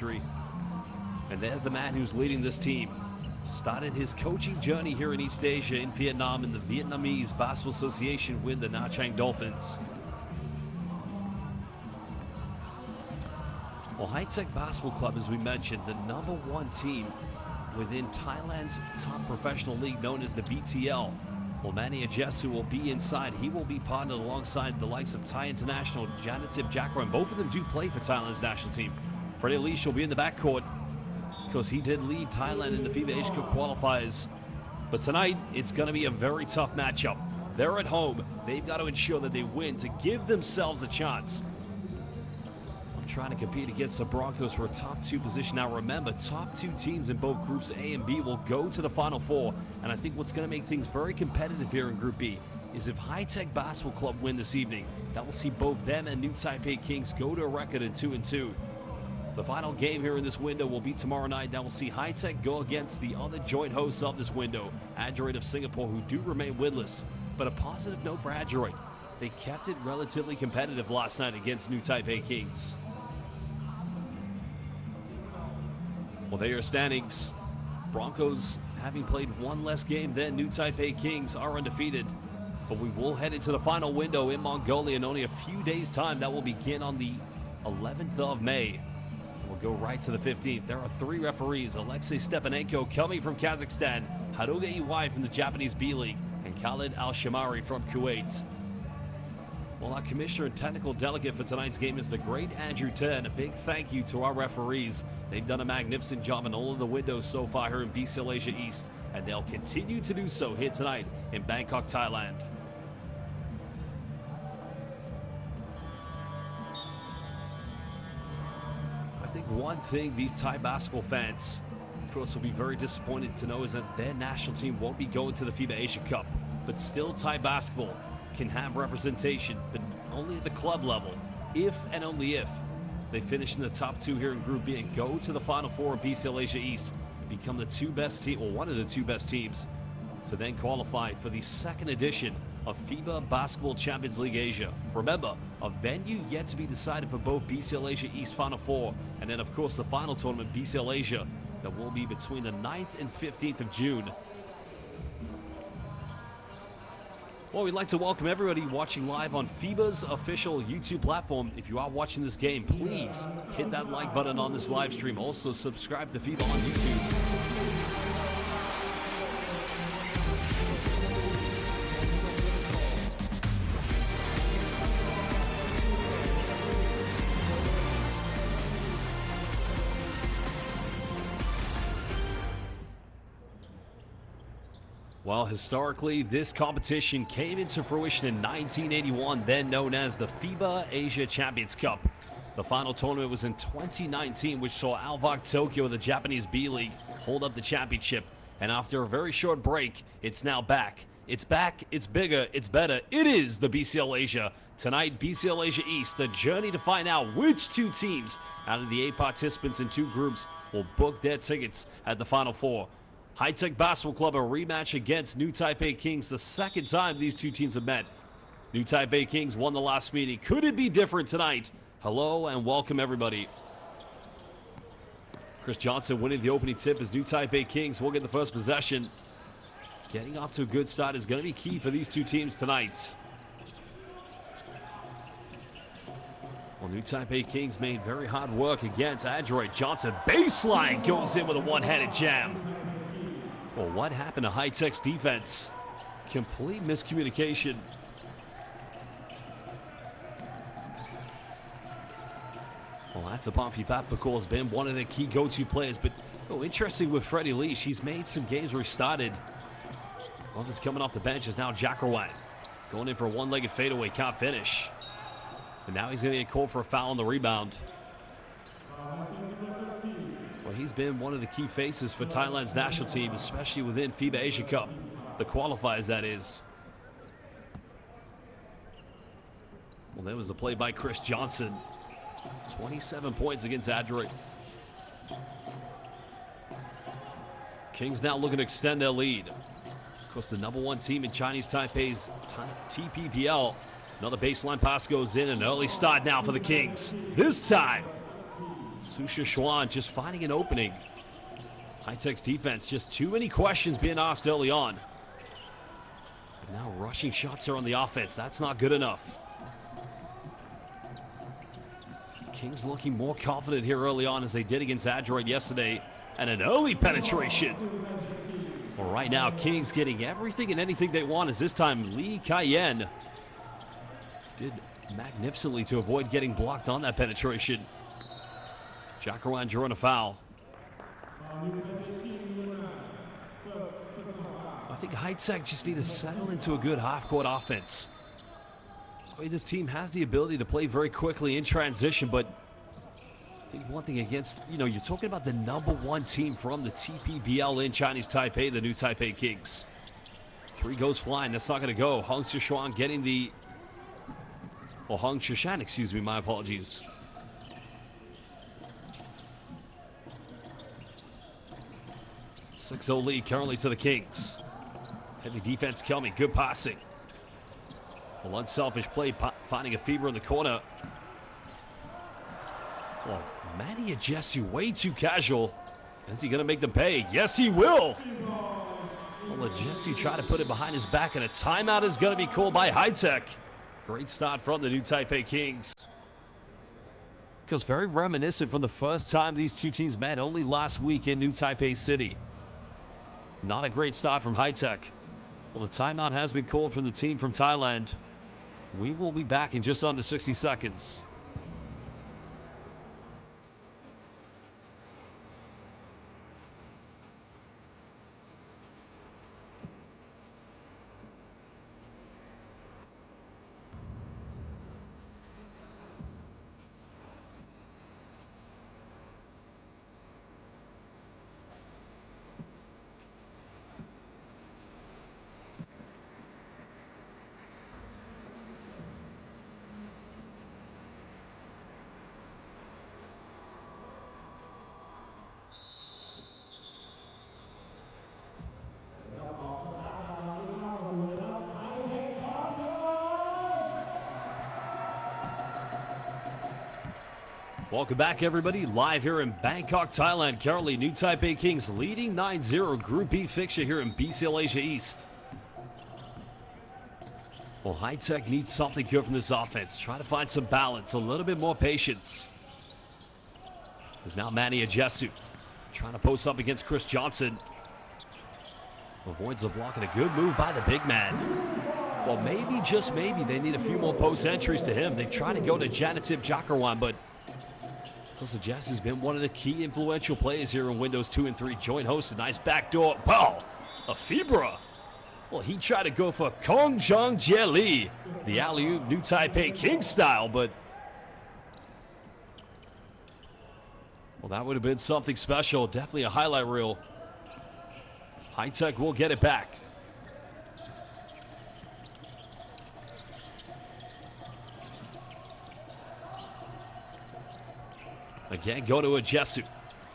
And there's the man who's leading this team. Started his coaching journey here in East Asia in Vietnam in the Vietnamese Basketball Association with the Nha Trang Dolphins. Well, High Tech Basketball Club, as we mentioned, the #1 team within Thailand's top professional league known as the BTL. Well, Manny Ajesu will be inside. He will be partnered alongside the likes of Thai International, Janatip Jakran. Both of them do play for Thailand's national team. Freddie Leash will be in the backcourt because he did lead Thailand in the FIBA Asia Cup qualifiers. But tonight, it's going to be a very tough matchup. They're at home. They've got to ensure that they win to give themselves a chance. I'm trying to compete against the Broncos for a top 2 position. Now remember, top 2 teams in both groups A and B will go to the Final Four. And I think what's going to make things very competitive here in Group B is if High Tech Basketball Club win this evening, that will see both them and New Taipei Kings go to a record of 2-2. The final game here in this window will be tomorrow night. That will see High Tech go against the other joint hosts of this window, Adroit of Singapore, who do remain winless. But a positive note for Adroit, they kept it relatively competitive last night against New Taipei Kings. Well, there are your standings. Broncos, having played 1 less game than New Taipei Kings, are undefeated. But we will head into the final window in Mongolia in only a few days' time. That will begin on the 11th of May. We'll go right to the 15th. There are 3 referees: Alexei Stepanenko coming from Kazakhstan, Haruga Iwai from the Japanese B-League, and Khalid Al-Shamari from Kuwait. Well, our commissioner and technical delegate for tonight's game is the great Andrew Tan. A big thank you to our referees. They've done a magnificent job in all of the windows so far here in BCL Asia East, and they'll continue to do so here tonight in Bangkok, Thailand. I think one thing these Thai basketball fans, of course, will be very disappointed to know is that their national team won't be going to the FIBA Asia Cup. But still, Thai basketball can have representation, but only at the club level, if and only if they finish in the top 2 here in Group B and go to the Final Four of BCL Asia East and become the 2 best team, or one of the 2 best teams, to then qualify for the 2nd edition of FIBA Basketball Champions League Asia. Remember, a venue yet to be decided for both BCL Asia East Final Four, and then of course the final tournament, BCL Asia, that will be between the 9th and 15th of June. Well, we'd like to welcome everybody watching live on FIBA's official YouTube platform. If you are watching this game, please hit that like button on this live stream. Also, subscribe to FIBA on YouTube. Well, historically, this competition came into fruition in 1981, then known as the FIBA Asia Champions Cup. The final tournament was in 2019, which saw Alvak Tokyo, the Japanese B-League, hold up the championship. And after a very short break, it's now back. It's back, it's bigger, it's better. It is the BCL Asia. Tonight, BCL Asia East, the journey to find out which 2 teams out of the 8 participants in 2 groups will book their tickets at the Final Four. High Tech Basketball Club, a rematch against New Taipei Kings, the 2nd time these 2 teams have met. New Taipei Kings won the last meeting. Could it be different tonight? Hello and welcome everybody. Chris Johnson winning the opening tip as New Taipei Kings will get the first possession. Getting off to a good start is going to be key for these 2 teams tonight. Well, New Taipei Kings made very hard work against Adroit. Johnson baseline goes in with a one-handed jam. Well, what happened to High Tech's defense? Complete miscommunication. Well, that's upon FIBA has been one of the key go-to players. But interesting with Freddie Leash, he's made some games where he started. Others coming off the bench is now Jakran. Going in for a one-legged fadeaway, can't finish. And now he's going to get called for a foul on the rebound. Well, he's been one of the key faces for Thailand's national team, especially within FIBA Asia Cup. The qualifiers, that is. Well, there was the play by Chris Johnson. 27 points against Adroit. Kings now looking to extend their lead. Of course, the #1 team in Chinese Taipei's TPPL. Another baseline pass goes in. An early start now for the Kings. This time, Susha Schwan just finding an opening. High-Tech's defense, just too many questions being asked early on. And now rushing shots are on the offense. That's not good enough. Kings looking more confident here early on as they did against Adroit yesterday. And an early penetration. Well, right now, Kings getting everything and anything they want, as this time Lee Cayenne did magnificently to avoid getting blocked on that penetration. Jacqueline drawing a foul. I think High-Tech just need to settle into a good half-court offense. I mean, this team has the ability to play very quickly in transition, but I think one thing against, you're talking about the #1 team from the TPBL in Chinese Taipei, the new Taipei Kings. 3 goes flying. That's not going to go. Hung Shishuan getting the... Well, Hung Shishan, excuse me, my apologies. Six-0 lead currently to the Kings. Heavy defense, Kelmy. Good passing. Well, unselfish play, finding a FIBA in the corner. Well, Manny Ajesu way too casual. Is he going to make them pay? Yes, he will. Well, Ajesu tried to put it behind his back, and a timeout is going to be called by High-Tech. Great start from the new Taipei Kings. Because very reminiscent from the first time these two teams met only last week in New Taipei City. Not a great start from High-Tech. Well, the timeout has been called from the team from Thailand. We will be back in just under 60 seconds. Welcome back, everybody. Live here in Bangkok, Thailand. Currently, New Taipei Kings leading 9-0 Group B fixture here in BCL Asia East. Well, High-Tech needs something good from this offense. Try to find some balance, a little bit more patience. There's now Manny Ajesu trying to post up against Chris Johnson. Avoids the block and a good move by the big man. Well, maybe, just maybe, they need a few more post entries to him. They've tried to go to Janatip Jakarwan, but Jess has been one of the key influential players here in Windows 2 and 3. Joint host, a nice backdoor. Well, a FIBA. Well, he tried to go for Kong Jung Jie Lee, the alley-oop New Taipei Kings style, but well, that would have been something special. Definitely a highlight reel. High-Tech will get it back. Again, go to Ajesu.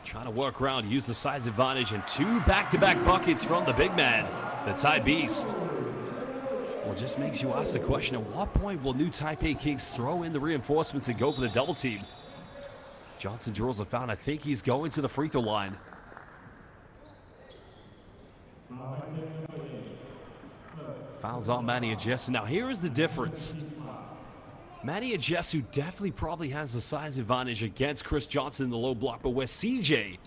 Trying to work around, use the size advantage, and 2 back-to-back buckets from the big man, the Thai Beast. Well, it just makes you ask the question, at what point will New Taipei Kings throw in the reinforcements and go for the double team? Johnson draws a foul. I think he's going to the free throw line. Fouls on Manny Ajesu. Now, here is the difference. Manny Ajesu definitely probably has the size advantage against Chris Johnson in the low block, but where CJ,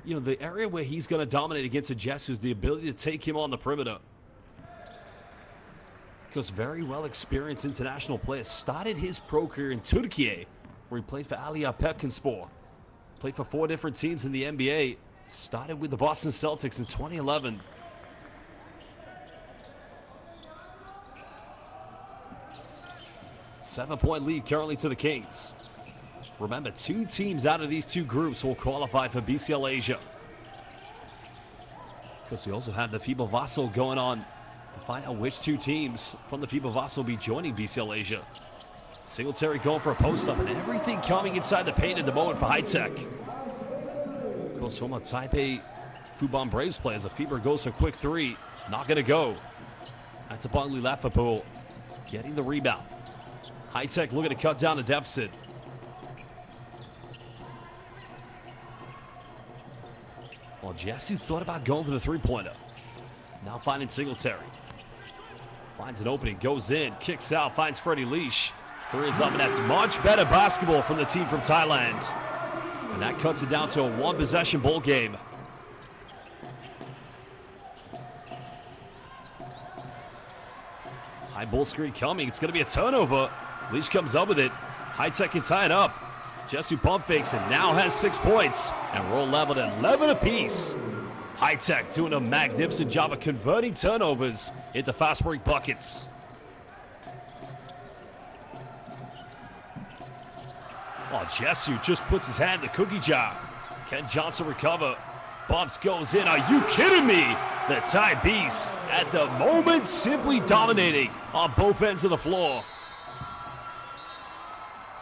the area where he's going to dominate against Ajesu is the ability to take him on the perimeter. Because very well experienced international player started his pro career in Turkey, where he played for Aliyah Petkinspor. Played for 4 different teams in the NBA. Started with the Boston Celtics in 2011. Seven-point lead currently to the Kings. Remember, 2 teams out of these 2 groups will qualify for BCL Asia. Because we also have the FIBA Vassal going on to find out which 2 teams from the FIBA Vassal will be joining BCL Asia. Singletary going for a post-up, and everything coming inside the paint at the moment for High-Tech. Of course, from a Taipei Fubon Braves player, as a FIBA goes for a quick 3. Not going to go. That's a Bungli Lafapool getting the rebound. High-Tech looking to cut down the deficit. Well, Jesu thought about going for the three-pointer. Now finding Singletary. Finds an opening, goes in, kicks out, finds Freddie Leash. Three is up, and that's much better basketball from the team from Thailand. And that cuts it down to a one-possession ball game. High ball screen coming. It's going to be a turnover. Leash comes up with it. High-Tech can tie it up. Jesu pump fakes and now has 6 points. And we're all leveled at 11 apiece. High-Tech doing a magnificent job of converting turnovers into fast break buckets. Oh, Jesu just puts his hand in the cookie jar. Can Johnson recover? Bumps goes in. Are you kidding me? The Thai Beast at the moment simply dominating on both ends of the floor.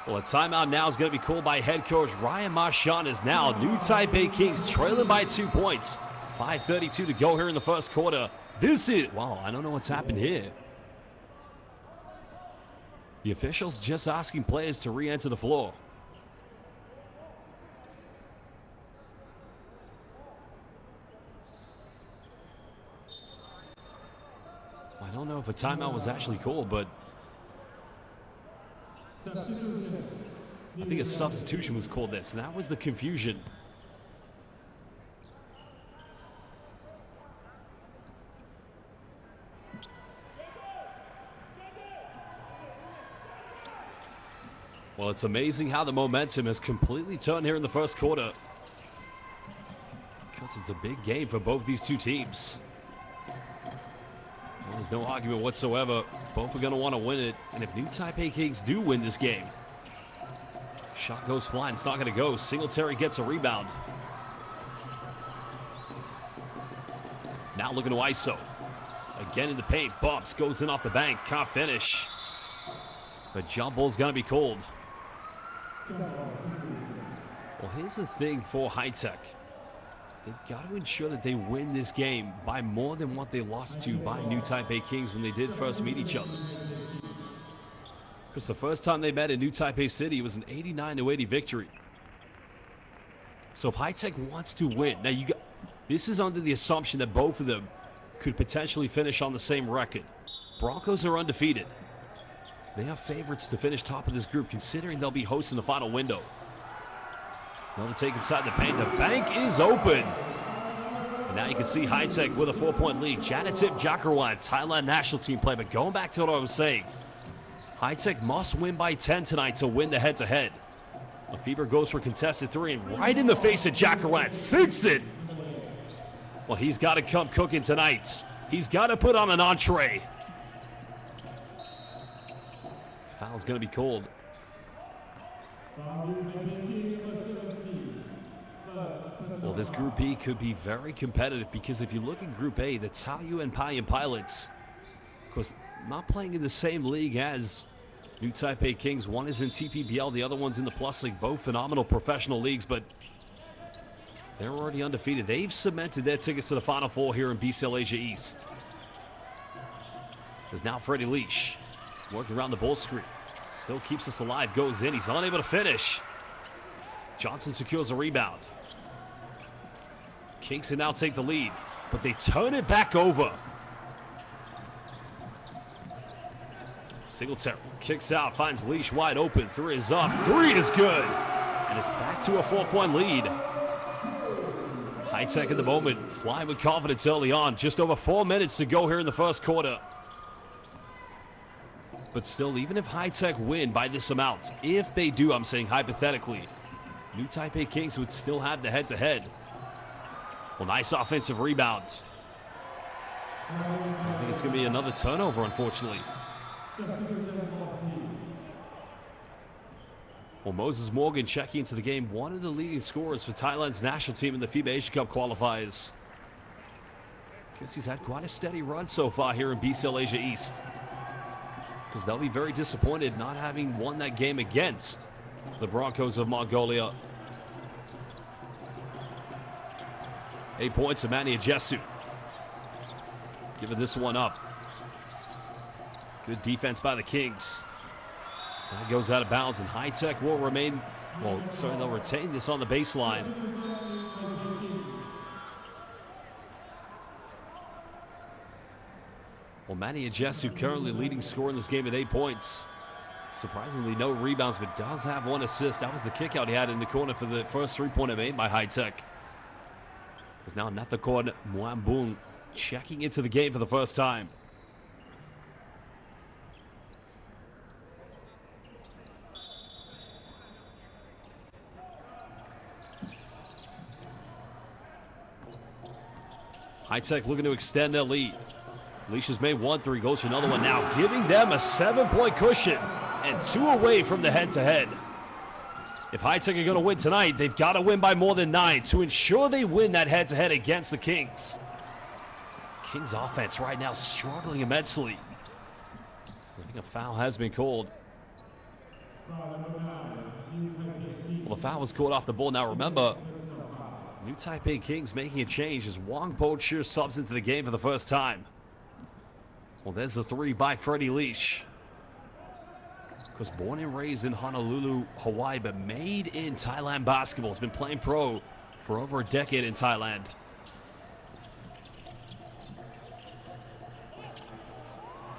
Well, a timeout now is going to be called by head coach Ryan Marchand as now new Taipei Kings trailing by 2 points. 5:32 to go here in the first quarter. Wow, I don't know what's happened here. The officials just asking players to re-enter the floor. I don't know if a timeout was actually called, but I think a substitution was called this, and that was the confusion. Well, it's amazing how the momentum has completely turned here in the first quarter, because it's a big game for both these two teams. Well, there's no argument whatsoever. Both are going to want to win it. And if new Taipei Kings do win this game, shot goes flying. It's not going to go. Singletary gets a rebound. Now looking to ISO. Again in the paint. Bumps. Goes in off the bank. Can't finish. But jump ball's going to be called. Well, here's the thing for High-Tech. They've got to ensure that they win this game by more than what they lost to by new Taipei Kings when they did first meet each other. Because the first time they met in New Taipei City, it was an 89-80 victory. So if High-Tech wants to win, now this is under the assumption that both of them could potentially finish on the same record. Broncos are undefeated. They have favorites to finish top of this group, considering they'll be hosting the final window. Another take inside the paint. The bank is open. And now you can see High-Tech with a 4-point lead. Janatip Jakarwan, Thailand national team play. But going back to what I was saying, High-Tech must win by 10 tonight to win the head-to-head. FIBA goes for contested three, and right in the face of Jakarwan, sinks it. Well, he's got to come cooking tonight. He's got to put on an entree. Foul's going to be called. Well, this Group B could be very competitive because if you look at Group A, the Taoyuan Payan Pilots, of course, not playing in the same league as New Taipei Kings. One is in TPBL, the other one's in the Plus League. Both phenomenal professional leagues, but they're already undefeated. They've cemented their tickets to the Final Four here in BCL Asia East. There's now Freddie Leash working around the ball screen. Still keeps us alive, goes in. He's unable to finish. Johnson secures a rebound. Kings can now take the lead, but they turn it back over. Singletary kicks out, finds Leash wide open. Three is up. Three is good. And it's back to a 4-point lead. High-Tech at the moment, flying with confidence early on. Just over 4 minutes to go here in the first quarter. But still, even if High-Tech win by this amount, if they do, I'm saying hypothetically, New Taipei Kings would still have the head-to-head. Well, nice offensive rebound. I think it's going to be another turnover, unfortunately. Well, Moses Morgan checking into the game, one of the leading scorers for Thailand's national team in the FIBA Asia Cup qualifiers. Guess he's had quite a steady run so far here in BCL Asia East, because they'll be very disappointed not having won that game against the Broncos of Mongolia. 8 points to Manny Ajesu. Giving this one up. Good defense by the Kings. That goes out of bounds, and High-Tech will remain, they'll retain this on the baseline. Well, Manny Ajesu currently leading scorer in this game with 8 points. Surprisingly, no rebounds, but does have 1 assist. That was the kick out he had in the corner for the first three-pointer made by High Tech. It's now Natakon Mwambung checking into the game for the first time. High Tech looking to extend their lead. Leisha's made 1 3, goes for another one now, giving them a 7-point cushion and 2 away from the head-to-head. If High Tech are going to win tonight, they've got to win by more than 9 to ensure they win that head-to-head against the Kings. Kings offense right now struggling immensely. I think a foul has been called. Well, the foul was called off the ball. Now remember, New Taipei Kings making a change as Wang Po-Chu subs into the game for the first time. Well, there's the 3 by Freddie Leash. Of course, born and raised in Honolulu, Hawaii, but made in Thailand basketball. Has been playing pro for over a decade in Thailand.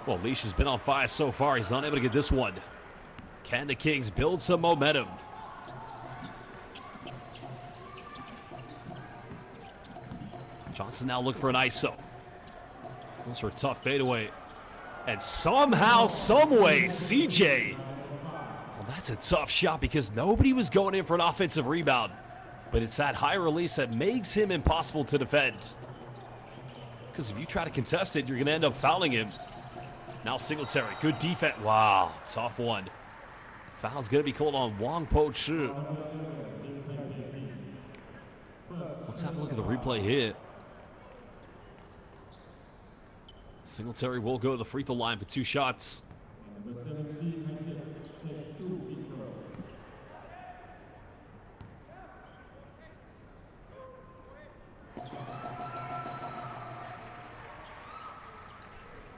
Well, Leash has been on fire so far. He's not able to get this one. Can the Kings build some momentum? Johnson now looking for an ISO. Goes for a tough fadeaway. And somehow, someway, CJ. Well, that's a tough shot because nobody was going in for an offensive rebound. But it's that high release that makes him impossible to defend. Because if you try to contest it, you're going to end up fouling him. Now Singletary, good defense. Wow, tough one. Foul's going to be called on Wang Po-Chu. Let's have a look at the replay here. Singletary will go to the free throw line for 2 shots.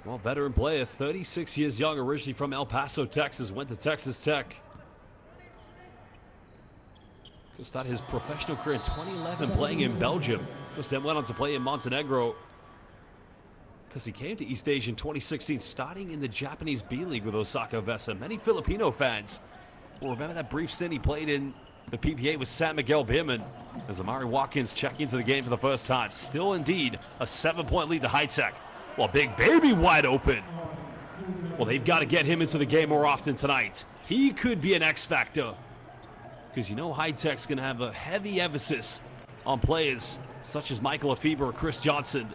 Well, veteran player, 36 years young, originally from El Paso, Texas, went to Texas Tech. Started his professional career in 2011 playing in Belgium. Then went on to play in Montenegro. Because he came to East Asia in 2016, starting in the Japanese B-League with Osaka Vesa. Many Filipino fans will remember that brief stint he played in the PPA with San Miguel Beerman. As Amari Watkins checking into the game for the first time. Still indeed a 7-point lead to High Tech. Well, Big Baby wide open. Well, they've got to get him into the game more often tonight. He could be an X factor. Because you know High Tech's going to have a heavy emphasis on players such as Michael FIBA or Chris Johnson.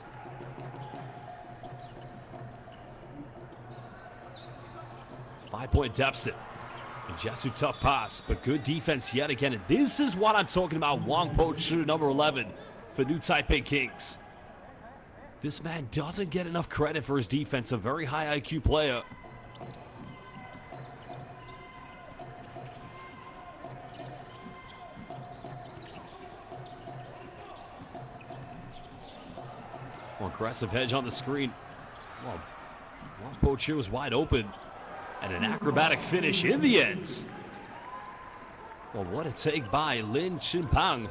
Five-point deficit. And Jesu tough pass, but good defense yet again. And this is what I'm talking about. Wang Po-Chu, number 11 for New Taipei Kings. This man doesn't get enough credit for his defense. A very high IQ player. Well, aggressive hedge on the screen. Well, Wang Po-Chu was wide open. And an acrobatic finish in the end. Well, what a take by Lin Chinpang.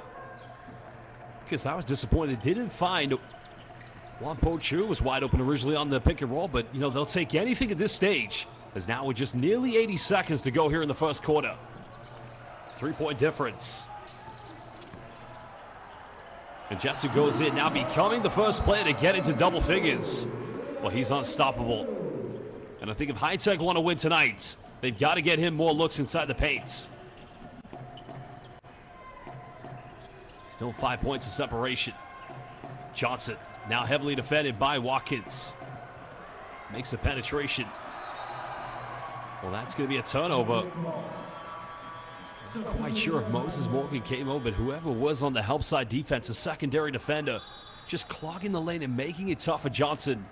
Because I was disappointed. Didn't find Wang Po-Chu was wide open originally on the pick and roll. But, you know, they'll take anything at this stage. As now with just nearly 80 seconds to go here in the first quarter. 3-point difference. And Jesu goes in, now becoming the first player to get into double figures. Well, he's unstoppable. And I think if High Tech want to win tonight, they've got to get him more looks inside the paint. Still 5 points of separation. Johnson, now heavily defended by Watkins. Makes a penetration. Well, that's going to be a turnover. Not quite sure if Moses Morgan came over, but whoever was on the help side defense, a secondary defender, just clogging the lane and making it tough for Johnson.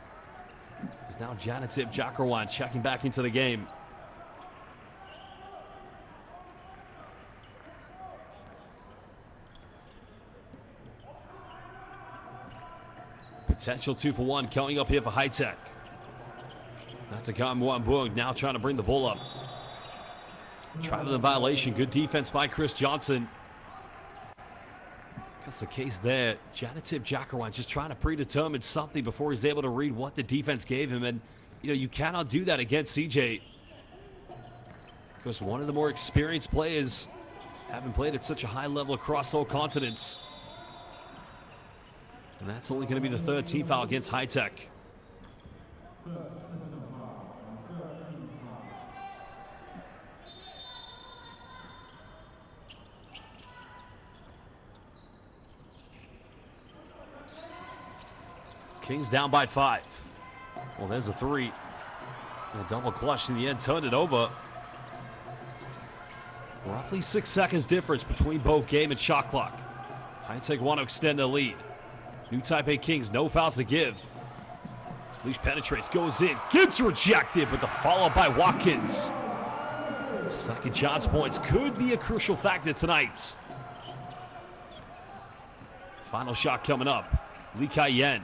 Is now Janitip Jakarwan checking back into the game. Potential 2-for-1 coming up here for High Tech. Natakam Mwambung now trying to bring the ball up. Traveling violation. Good defense by Chris Johnson. That's the case there. Janitip Jakarwan just trying to predetermine something before he's able to read what the defense gave him. And, you cannot do that against CJ. Because one of the more experienced players haven't played at such a high level across all continents. And that's only going to be the third team foul against High Tech. Kings down by 5. Well, there's a 3. A double clutch in the end, turned it over. Roughly 6 seconds difference between both game and shot clock. High Tech want to extend the lead. New Taipei Kings, no fouls to give. Leash penetrates, goes in, gets rejected, but the follow by Watkins. Second chance points could be a crucial factor tonight. Final shot coming up. Lee Kai-yen.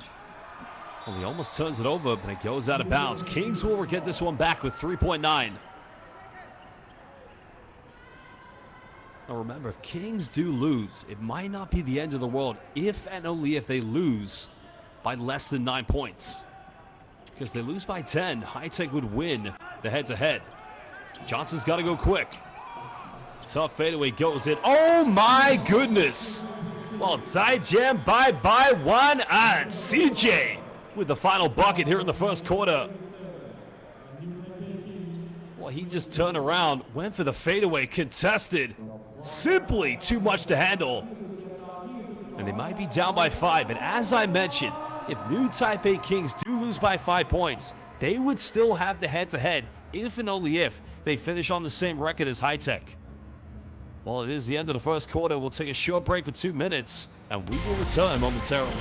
Well, he almost turns it over, but it goes out of bounds. Kings will get this one back with 3.9. Now remember, if Kings do lose, it might not be the end of the world if and only if they lose by less than 9 points. Because they lose by 10, High Tech would win the head-to-head. Johnson's got to go quick. Tough fadeaway goes in. Oh my goodness! Well, Zaijian bye-bye 1 and CJ with the final bucket here in the first quarter. Well, he just turned around, went for the fadeaway, contested. Simply too much to handle. And they might be down by 5, but as I mentioned, if New Taipei Kings do lose by 5 points, they would still have the head-to-head if and only if they finish on the same record as High Tech. Well, it is the end of the first quarter. We'll take a short break for 2 minutes, and we will return momentarily.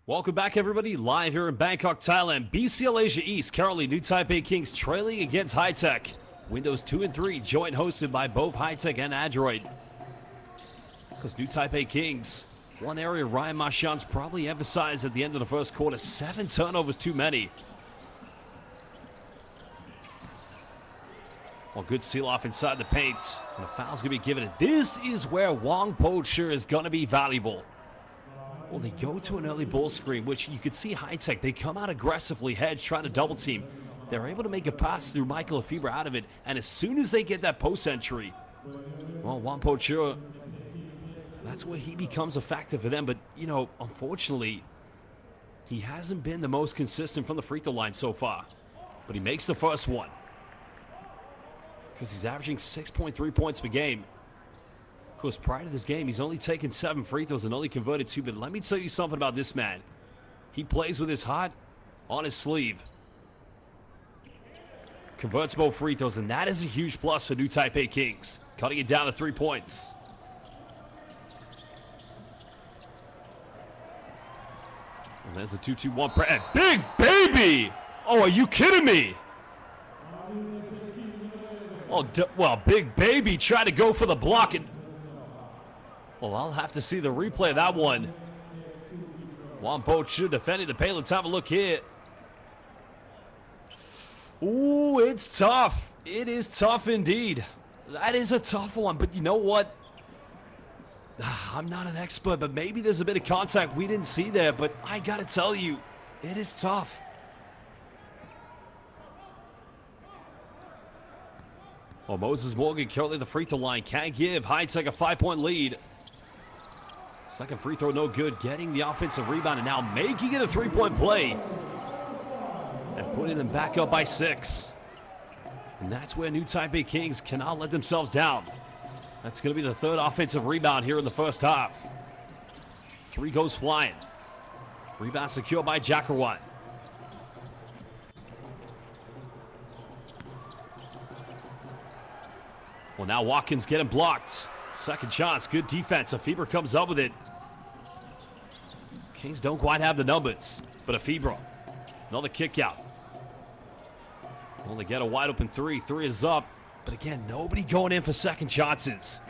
Welcome back, everybody. Live here in Bangkok, Thailand. BCL Asia East. Currently, New Taipei Kings trailing against High Tech. Windows 2 and 3 joint hosted by both High Tech and Android. Because New Taipei Kings, one area Ryan Marchand's probably emphasized at the end of the first quarter, 7 turnovers too many. Well, good seal off inside the paint. And a foul's going to be given. And this is where Wang Po-Chi is going to be valuable. Well, they go to an early ball screen, which you could see High Tech. They come out aggressively, hedge, trying to double team. They're able to make a pass through Michael FIBA out of it. And as soon as they get that post entry, well, Wang Po-Chi, that's where he becomes a factor for them. But, unfortunately, he hasn't been the most consistent from the free throw line so far. But he makes the first one. Because he's averaging 6.3 points per game. Of course, prior to this game, he's only taken 7 free throws and only converted 2. But let me tell you something about this man. He plays with his heart on his sleeve. Converts both free throws, and that is a huge plus for New Taipei Kings. Cutting it down to 3 points. And there's a 2-2-1 press. Big baby! Oh, are you kidding me? Oh, well, Big Baby tried to go for the block. And, well, I'll have to see the replay of that one. Wampo Chu defending the paint. Let's have a look here. Ooh, it's tough. It is tough indeed. That is a tough one, but you know what? I'm not an expert, but maybe there's a bit of contact we didn't see there, but I gotta tell you, it is tough. Well, Moses Morgan currently the free throw line. Can't give High Tech a 5-point lead. Second free throw, no good. Getting the offensive rebound and now making it a 3-point play. And putting them back up by 6. And that's where New Taipei Kings cannot let themselves down. That's going to be the third offensive rebound here in the first half. 3 goes flying. Rebound secured by Jackarwan. Well, now Watkins getting blocked. Second chance, good defense. FIBA comes up with it. Kings don't quite have the numbers, but FIBA, another kick out. Well, they get a wide open 3. 3 is up, but again, nobody going in for second chances.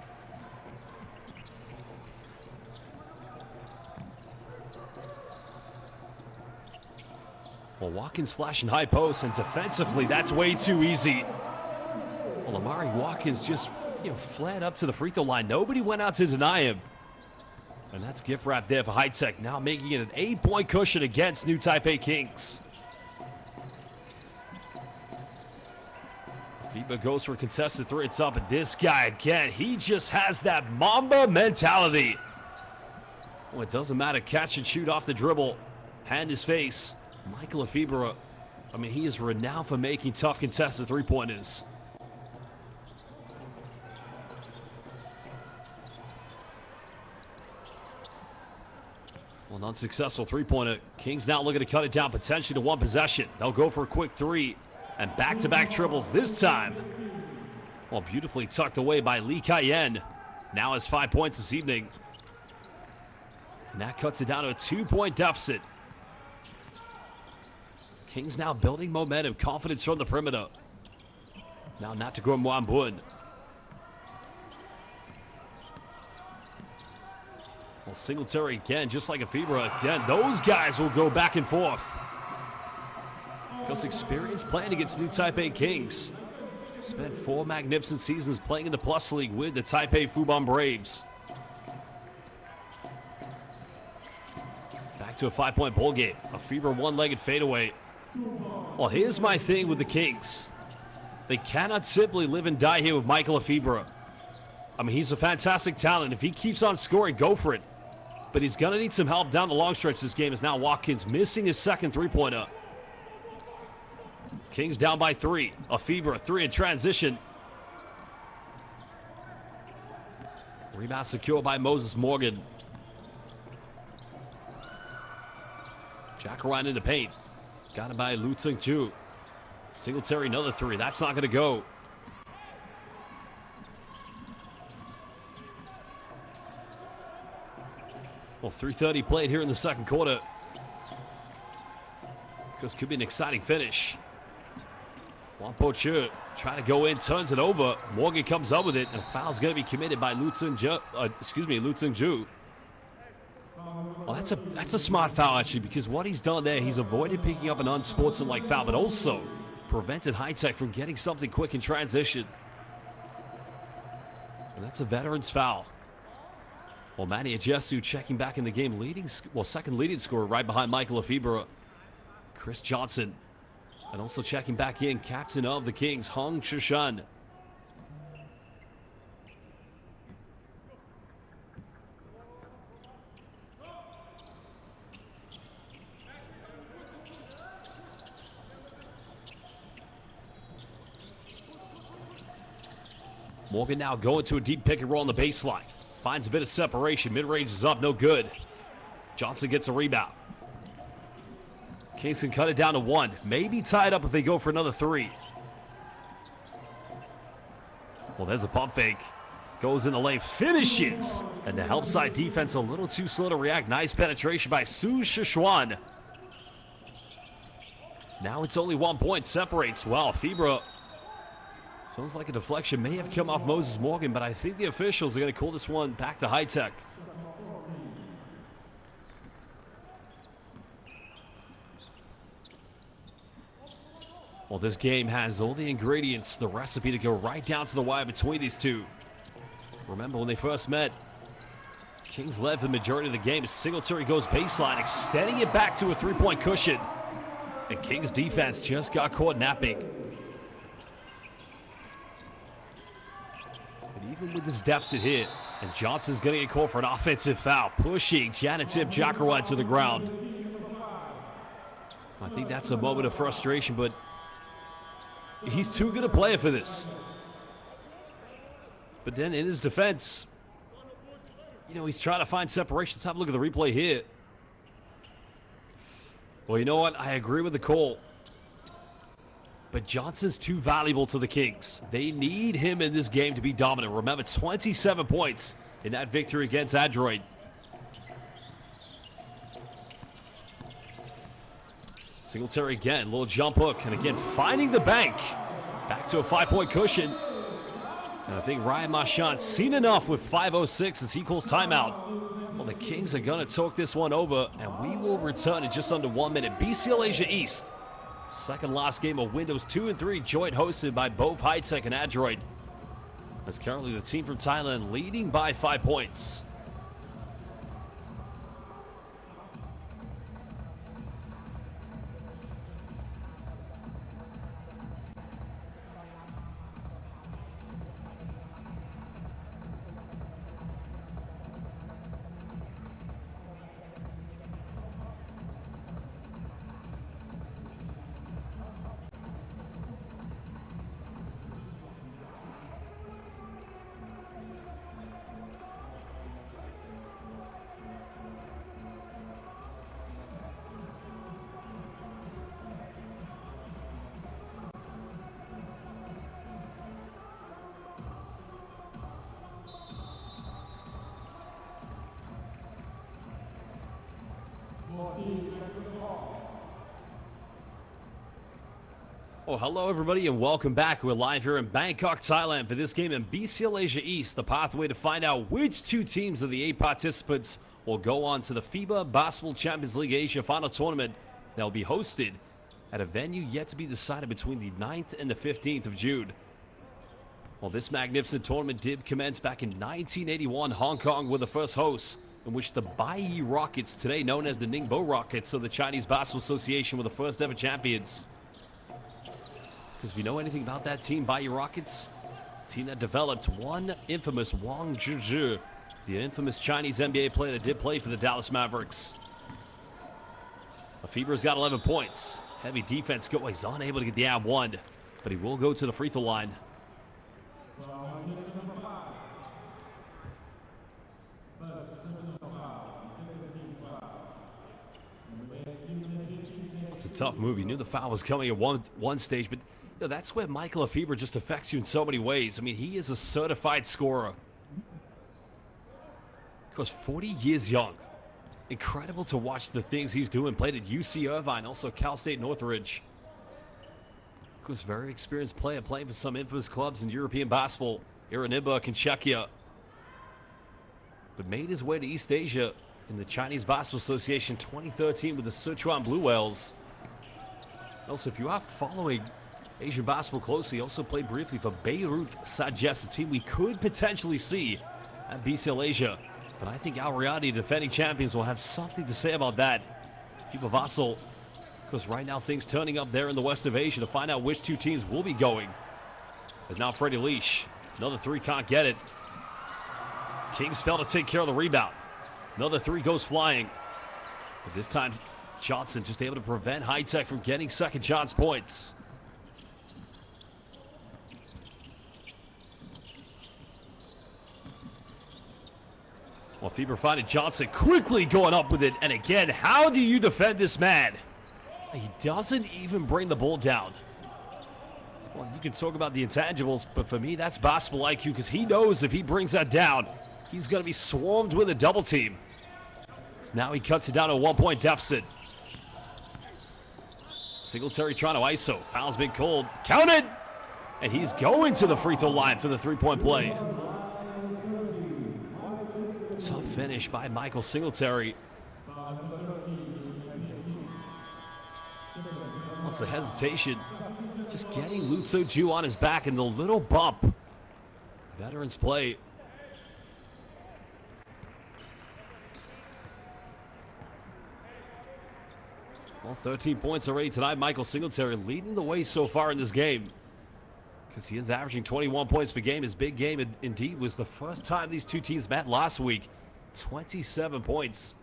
Well, Watkins flashing high post, and defensively, that's way too easy. Well, Amari Watkins just, flat up to the free throw line. Nobody went out to deny him. And that's gift wrap there for High Tech, now making it an 8-point cushion against New Taipei Kings. FIBA goes for a contested 3. It's up, and this guy again, he just has that Mamba mentality. Well, it doesn't matter. Catch and shoot off the dribble. Hand his face. Michael FIBA, he is renowned for making tough contested 3-pointers. Well, an unsuccessful 3-pointer. Kings now looking to cut it down potentially to 1 possession. They'll go for a quick 3. And back-to-back triples this time. Well, beautifully tucked away by Lee Kai-yen. Now has 5 points this evening. And that cuts it down to a 2-point deficit. Kings now building momentum, confidence from the perimeter. Now not to go Mwambun. Well, Singletary again, just like FIBA again. Those guys will go back and forth. Because experience playing against New Taipei Kings. Spent 4 magnificent seasons playing in the Plus League with the Taipei Fubon Braves. Back to a 5-point ball game. A FIBA one-legged fadeaway. Well, here's my thing with the Kings. They cannot simply live and die here with Michael FIBA. He's a fantastic talent. If he keeps on scoring, go for it. But he's going to need some help down the long stretch this game as now Watkins missing his second 3-pointer. Kings down by 3. FIBA 3 in transition. Rebound secured by Moses Morgan. Jackarwan in the paint. Got it by Lu Tsung-ju. Singletary another 3. That's not going to go. Well, 3:30 played here in the second quarter. This could be an exciting finish. Wampo Chu trying to go in, turns it over. Morgan comes up with it, and a foul's going to be committed by Lu Tsung-ju. Well, that's a smart foul, actually, because what he's done there, he's avoided picking up an unsportsmanlike foul, but also prevented High Tech from getting something quick in transition. And that's a veteran's foul. Well, Manny Ajesu checking back in the game, second leading scorer right behind Michael FIBA. Chris Johnson. And also checking back in, captain of the Kings, Hong Shishan. Morgan now going to a deep pick and roll on the baseline. Finds a bit of separation. Mid-range is up, no good. Johnson gets a rebound. Kings can cut it down to 1. Maybe tie it up if they go for another 3. Well, there's a pump fake. Goes in the lane, finishes. And the help side defense a little too slow to react. Nice penetration by Su Shishuan. Now it's only 1 point separates. Well, FIBA Feels like a deflection may have come off Moses Morgan, but I think the officials are going to call this one back to High Tech. Well, this game has all the ingredients, the recipe to go right down to the wire between these two. Remember when they first met, Kings led for the majority of the game. Singletary goes baseline, extending it back to a three-point cushion. And Kings defense just got caught napping. And even with this deficit here, and Johnson's going to get called for an offensive foul, pushing Janatip Jackarwad to the ground. I think that's a moment of frustration, but he's too good a player for this. But then in his defense, you know, he's trying to find separation. Let's have a look at the replay here. Well, you know what? I agree with the call. But Johnson's too valuable to the Kings. They need him in this game to be dominant. Remember, 27 points in that victory against Adroit. Singletary again, little jump hook, and again finding the bank. Back to a 5-point cushion. And I think Ryan Marchand's seen enough with 5:06 as he calls timeout. Well, the Kings are going to talk this one over, and we will return in just under 1 minute. BCL Asia East, second last game of Windows 2 and 3, joint hosted by both High Tech and Adroit. As currently the team from Thailand leading by 5 points. Oh, hello everybody and welcome back. We're live here in Bangkok, Thailand for this game in BCL Asia East, the pathway to find out which two teams of the 8 participants will go on to the FIBA Basketball Champions League Asia Final Tournament that will be hosted at a venue yet to be decided between the 9th and the 15th of June. Well, this magnificent tournament did commence back in 1981. Hong Kong were the first hosts, in which the Baiyi Rockets, today known as the Ningbo Rockets of the Chinese Basketball Association, were the first ever champions. Because if you know anything about that team, Baiyi Rockets, team that developed one infamous Wang Zhizhi, the infamous Chinese NBA player that did play for the Dallas Mavericks. FIBA's got 11 points. Heavy defense go. He's unable to get the ab one, but he will go to the free throw line. It's a tough move. He knew the foul was coming at one stage, but you know, that's where Michael FIBA just affects you in so many ways. I mean, he is a certified scorer. Of course, 40 years young. Incredible to watch the things he's doing. Played at UC Irvine, also Cal State Northridge. Of course, very experienced player, playing for some infamous clubs in European basketball. Iranimba and Czechia. But made his way to East Asia in the Chinese Basketball Association 2013 with the Sichuan Blue Whales. Also, if you are following Asian basketball closely, he also played briefly for Beirut Sages, a team we could potentially see at BCL Asia. But I think Al Riyadi, defending champions, will have something to say about that. FIBA Vassal, because right now things turning up there in the west of Asia to find out which two teams will be going. As now Freddie Leash, another three, can't get it. Kings fail to take care of the rebound. Another three goes flying. But this time, Johnson just able to prevent High Tech from getting second chance points. Well, FIBA finding Johnson quickly going up with it. And again, how do you defend this man? He doesn't even bring the ball down. Well, you can talk about the intangibles, but for me, that's basketball IQ, because he knows if he brings that down, he's going to be swarmed with a double team. So now he cuts it down to a 1-point deficit. Singletary trying to ISO. Foul's been called. Counted! And he's going to the free throw line for the three-point play. Tough finish by Michael Singletary. What's the hesitation? Just getting Lutso Ju on his back and the little bump. Veterans play. Well, 13 points already tonight. Michael Singletary leading the way so far in this game, because he is averaging 21 points per game. His big game, indeed, was the first time these two teams met last week. 27 points.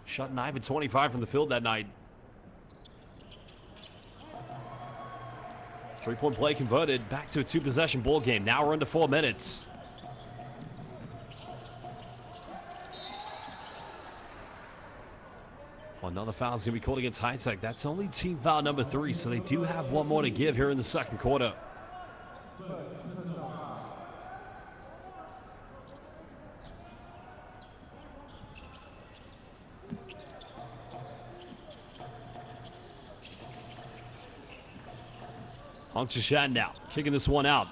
Shot 9 for 25 from the field that night. Three-point play converted. Back to a two-possession ball game. Now we're under 4 minutes. Well, another foul is going to be called against High Tech. That's only team foul number 3, so they do have one more to give here in the second quarter. Hong Chishan now kicking this one out.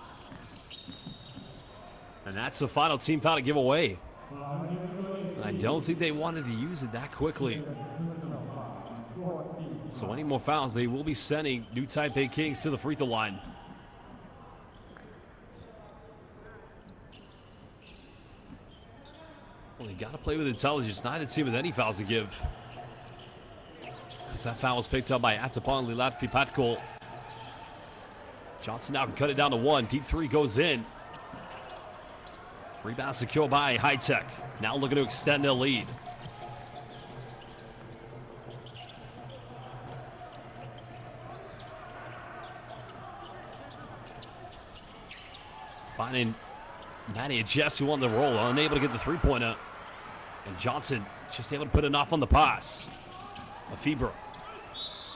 And that's the final team foul to give away. And I don't think they wanted to use it that quickly. So any more fouls, they will be sending New Taipei Kings to the free throw line. Well, you got to play with intelligence. Neither team with any fouls to give. As that foul was picked up by Atapong Lilat Fipatko. Johnson now can cut it down to 1. Deep 3 goes in. Rebound secure by High Tech. Now looking to extend their lead. Finding Manny Ajesu on the roll, unable to get the three-pointer. And Johnson just able to put enough on the pass. FIBA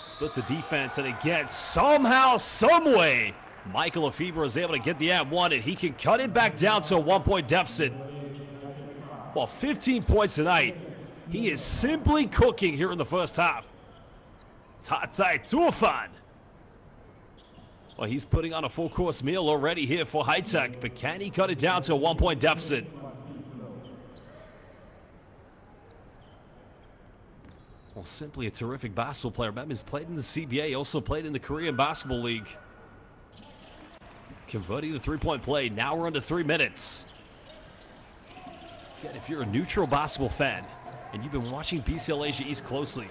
splits the defense, and again, somehow, someway, Michael FIBA is able to get the @1, and he can cut it back down to a 1-point deficit. Well, 15 points tonight. He is simply cooking here in the first half. Tatai Tuafan. Well, he's putting on a full-course meal already here for High Tech, but can he cut it down to a 1-point deficit? Well, simply a terrific basketball player. Remember, he's played in the CBA, also played in the Korean Basketball League. Converting the three-point play. Now we're under 3 minutes. Again, if you're a neutral basketball fan and you've been watching BCL Asia East closely,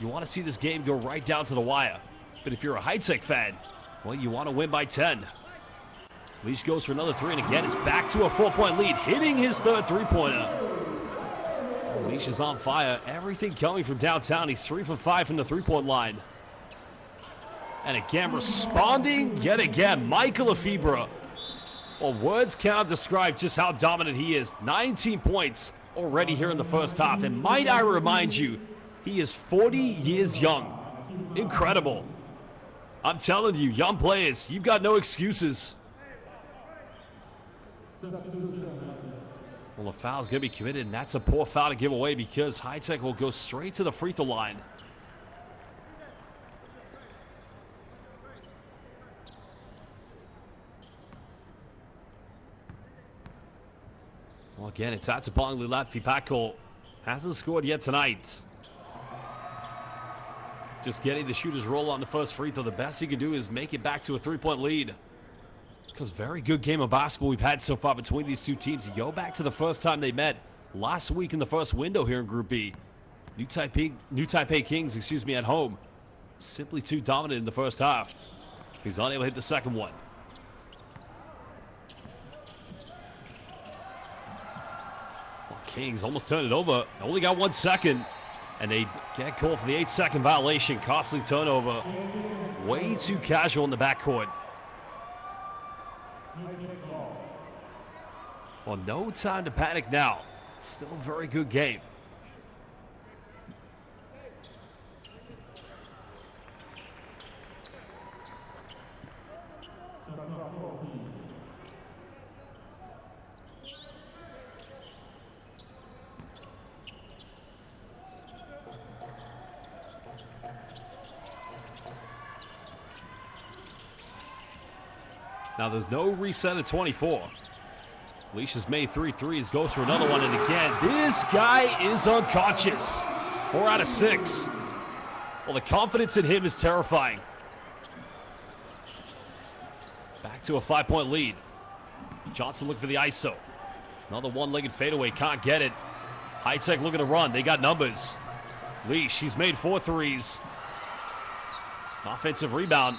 you want to see this game go right down to the wire. But if you're a High Tech fan, well, you want to win by 10. Leash goes for another 3, and again, it's back to a 4-point lead, hitting his third three-pointer. Leash is on fire. Everything coming from downtown. He's 3 for 5 from the three-point line. And again, responding yet again, Michael FIBA. Well, words cannot describe just how dominant he is. 19 points already here in the first half. And might I remind you, he is 40 years young. Incredible. I'm telling you, young players, you've got no excuses. Well, the foul's going to be committed, and that's a poor foul to give away because High Tech will go straight to the free throw line. Well, again, it's Atapong Lilat Fipatko. Hasn't scored yet tonight. Just getting the shooter's roll on the first free throw. The best he can do is make it back to a 3-point lead. Because very good game of basketball we've had so far between these two teams. You go back to the first time they met last week in the first window here in Group B. New Taipei Kings, at home. Simply too dominant in the first half. He's unable to hit the second one. Well, Kings almost turned it over. Only got 1 second. And they get called for the 8-second violation. Costly turnover. Way too casual in the backcourt. Well, no time to panic now. Still a very good game. Now there's no reset at 24. Leash has made 3 threes, goes for another one, and again, this guy is unconscious. 4 out of 6. Well, the confidence in him is terrifying. Back to a 5-point lead. Johnson looking for the ISO. Another one-legged fadeaway, can't get it. High Tech looking to run, they got numbers. Leash, he's made 4 threes. Offensive rebound.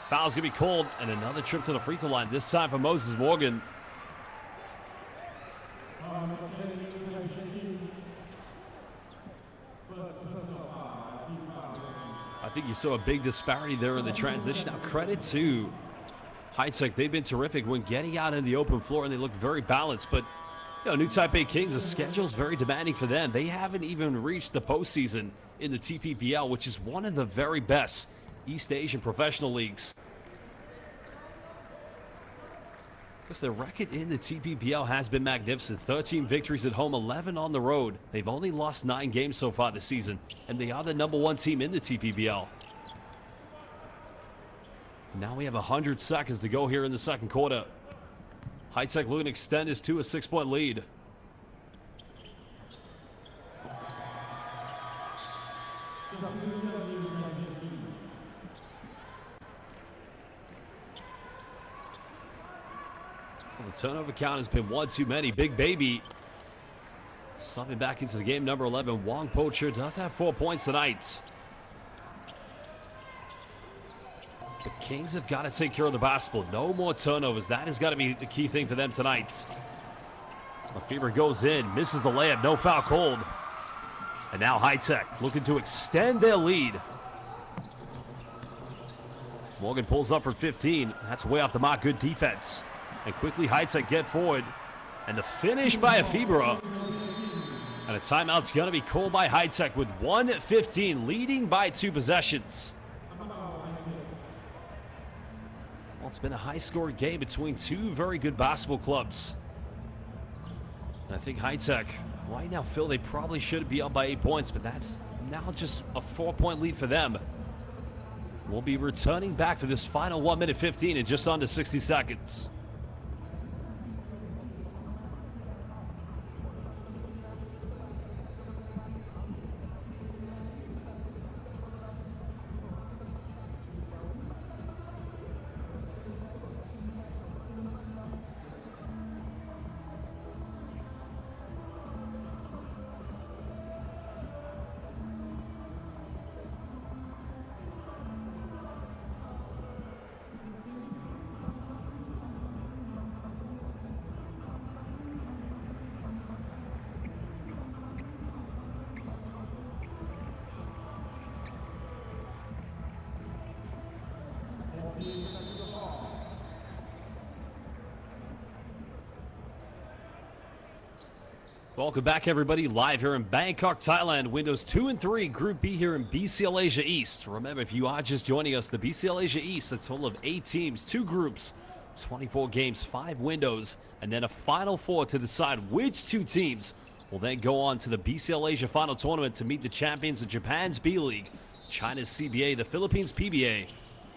Foul's gonna be called, and another trip to the free throw line, this time for Moses Morgan. I think you saw a big disparity there in the transition. Now, credit to High Tech. They've been terrific when getting out in the open floor, and they look very balanced. But, you know, New Taipei Kings, the schedule's very demanding for them. They haven't even reached the postseason in the TPPL, which is one of the very best East Asian professional leagues. Because their record in the TPPL has been magnificent. 13 victories at home, 11 on the road. They've only lost 9 games so far this season, and they are the #1 team in the TPPL. And now we have 100 seconds to go here in the second quarter. High Tech looking to extend this to a 6-point lead. Well, the turnover count has been 1 too many. Big Baby subbing back into the game, number 11. Wong Poacher does have 4 points tonight. The Kings have got to take care of the basketball. No more turnovers. That has got to be the key thing for them tonight. FIBA goes in, misses the layup, no foul called. And now High Tech looking to extend their lead. Morgan pulls up for 15. That's way off the mark. Good defense. And quickly High Tech get forward. And the finish by FIBA. And a timeout's going to be called by High Tech with 1:15, leading by 2 possessions. Well, it's been a high-scoring game between 2 very good basketball clubs. And I think High Tech, right now, Phil, they probably should be up by 8 points, but that's now just a 4-point lead for them. We'll be returning back for this final 1:15 in just under 60 seconds. Welcome back, everybody. Live here in Bangkok, Thailand. Windows 2 and 3, Group B here in BCL Asia East. Remember, if you are just joining us, the BCL Asia East, a total of 8 teams, 2 groups, 24 games, 5 windows, and then a Final 4 to decide which 2 teams will then go on to the BCL Asia Final Tournament to meet the champions of Japan's B League, China's CBA, the Philippines PBA,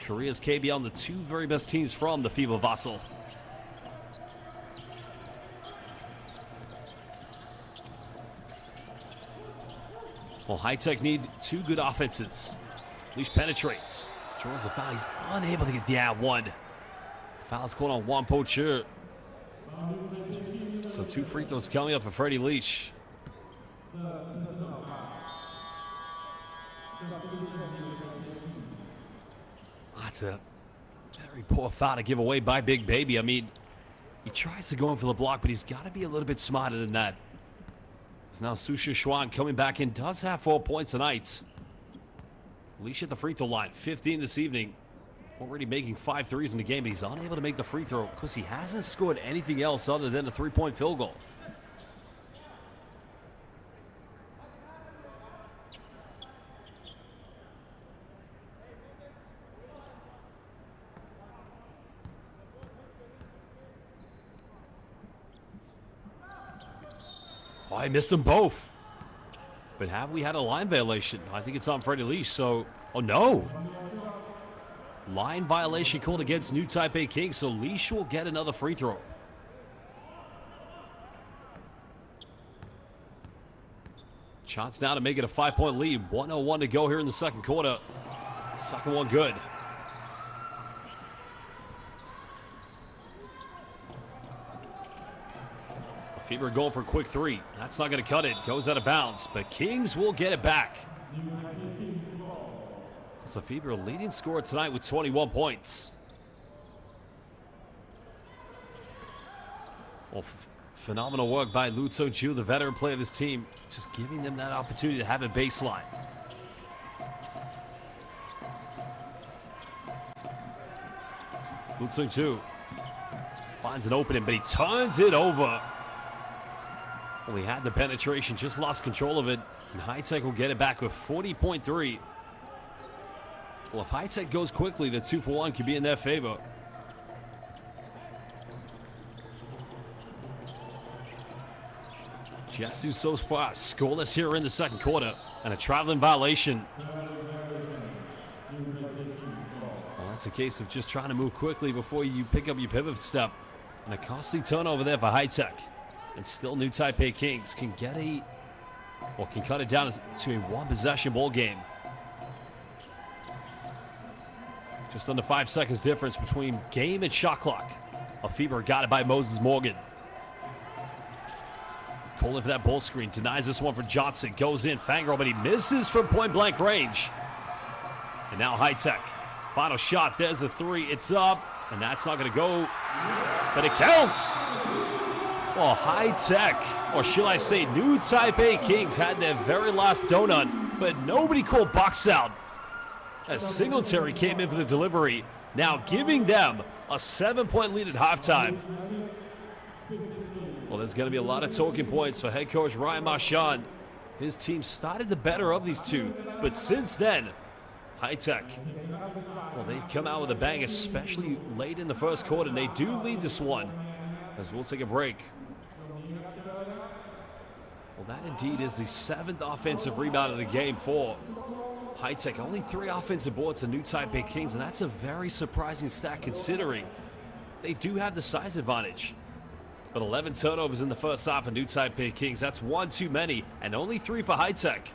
Korea's KBL, and the 2 very best teams from the FIBA Vassal. Well, High Tech need 2 good offenses. Leash penetrates. Draws the foul. He's unable to get the +1. Foul's called on Wong Poacher. So 2 free throws coming up for Freddie Leash. That's a very poor foul to give away by Big Baby. I mean, he tries to go in for the block, but he's got to be a little bit smarter than that. It's now Susha Schwan coming back in. Does have 4 points tonight. Leash at the free throw line. 15 this evening. Already making 5 threes in the game, but he's unable to make the free throw because he hasn't scored anything else other than a 3-point field goal. Oh, I missed them both. But have we had a line violation? I think it's on Freddie Leash, so... Oh, no. Line violation called against New Taipei Kings, so Leash will get another free throw. Shots now to make it a 5-point lead. 1:01 to go here in the second quarter. Second one good. FIBA going for a quick three. That's not going to cut it. Goes out of bounds, but Kings will get it back. So FIBA leading scorer tonight with 21 points. Well, phenomenal work by Lu Tsung-Ju, the veteran player of this team, just giving them that opportunity to have a baseline. Lu Tsung-Ju finds an opening, but he turns it over. Well, he had the penetration, just lost control of it, and High Tech will get it back with 40.3. Well, if High Tech goes quickly, the 2-for-1 could be in their favor. Jesu so far scoreless here in the second quarter, and a traveling violation. Well, that's a case of just trying to move quickly before you pick up your pivot step. And a costly turnover there for High Tech. And still New Taipei Kings can get can cut it down to a one-possession ball game. Just under 5 seconds difference between game and shot clock. FIBA got it by Moses Morgan. Calling for that ball screen, denies this one for Johnson. Goes in, Fangirl, but he misses from point-blank range. And now High Tech. Final shot, there's a three, it's up, and that's not going to go, but it counts. Well, High Tech, or should I say New Taipei Kings, had their very last donut, but nobody called box out. As Singletary came in for the delivery, now giving them a 7-point lead at halftime. Well, there's going to be a lot of talking points for head coach Ryan Marchand. His team started the better of these two, but since then, High Tech, well, they've come out with a bang, especially late in the first quarter, and they do lead this one, as we'll take a break. Well, that indeed is the 7th offensive rebound of the game for High Tech. Only 3 offensive boards to New Taipei Kings, and that's a very surprising stat considering they do have the size advantage. But 11 turnovers in the first half of New Taipei Kings. That's 1 too many, and only 3 for High Tech.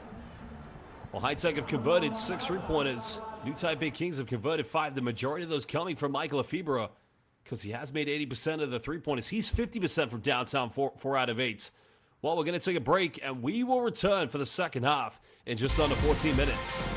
Well, High Tech have converted 6 3-pointers. New Taipei Kings have converted 5. The majority of those coming from Michael FIBA, because he has made 80% of the 3-pointers. He's 50% from downtown, 4 out of 8. Well, we're going to take a break, and we will return for the second half in just under 14 minutes.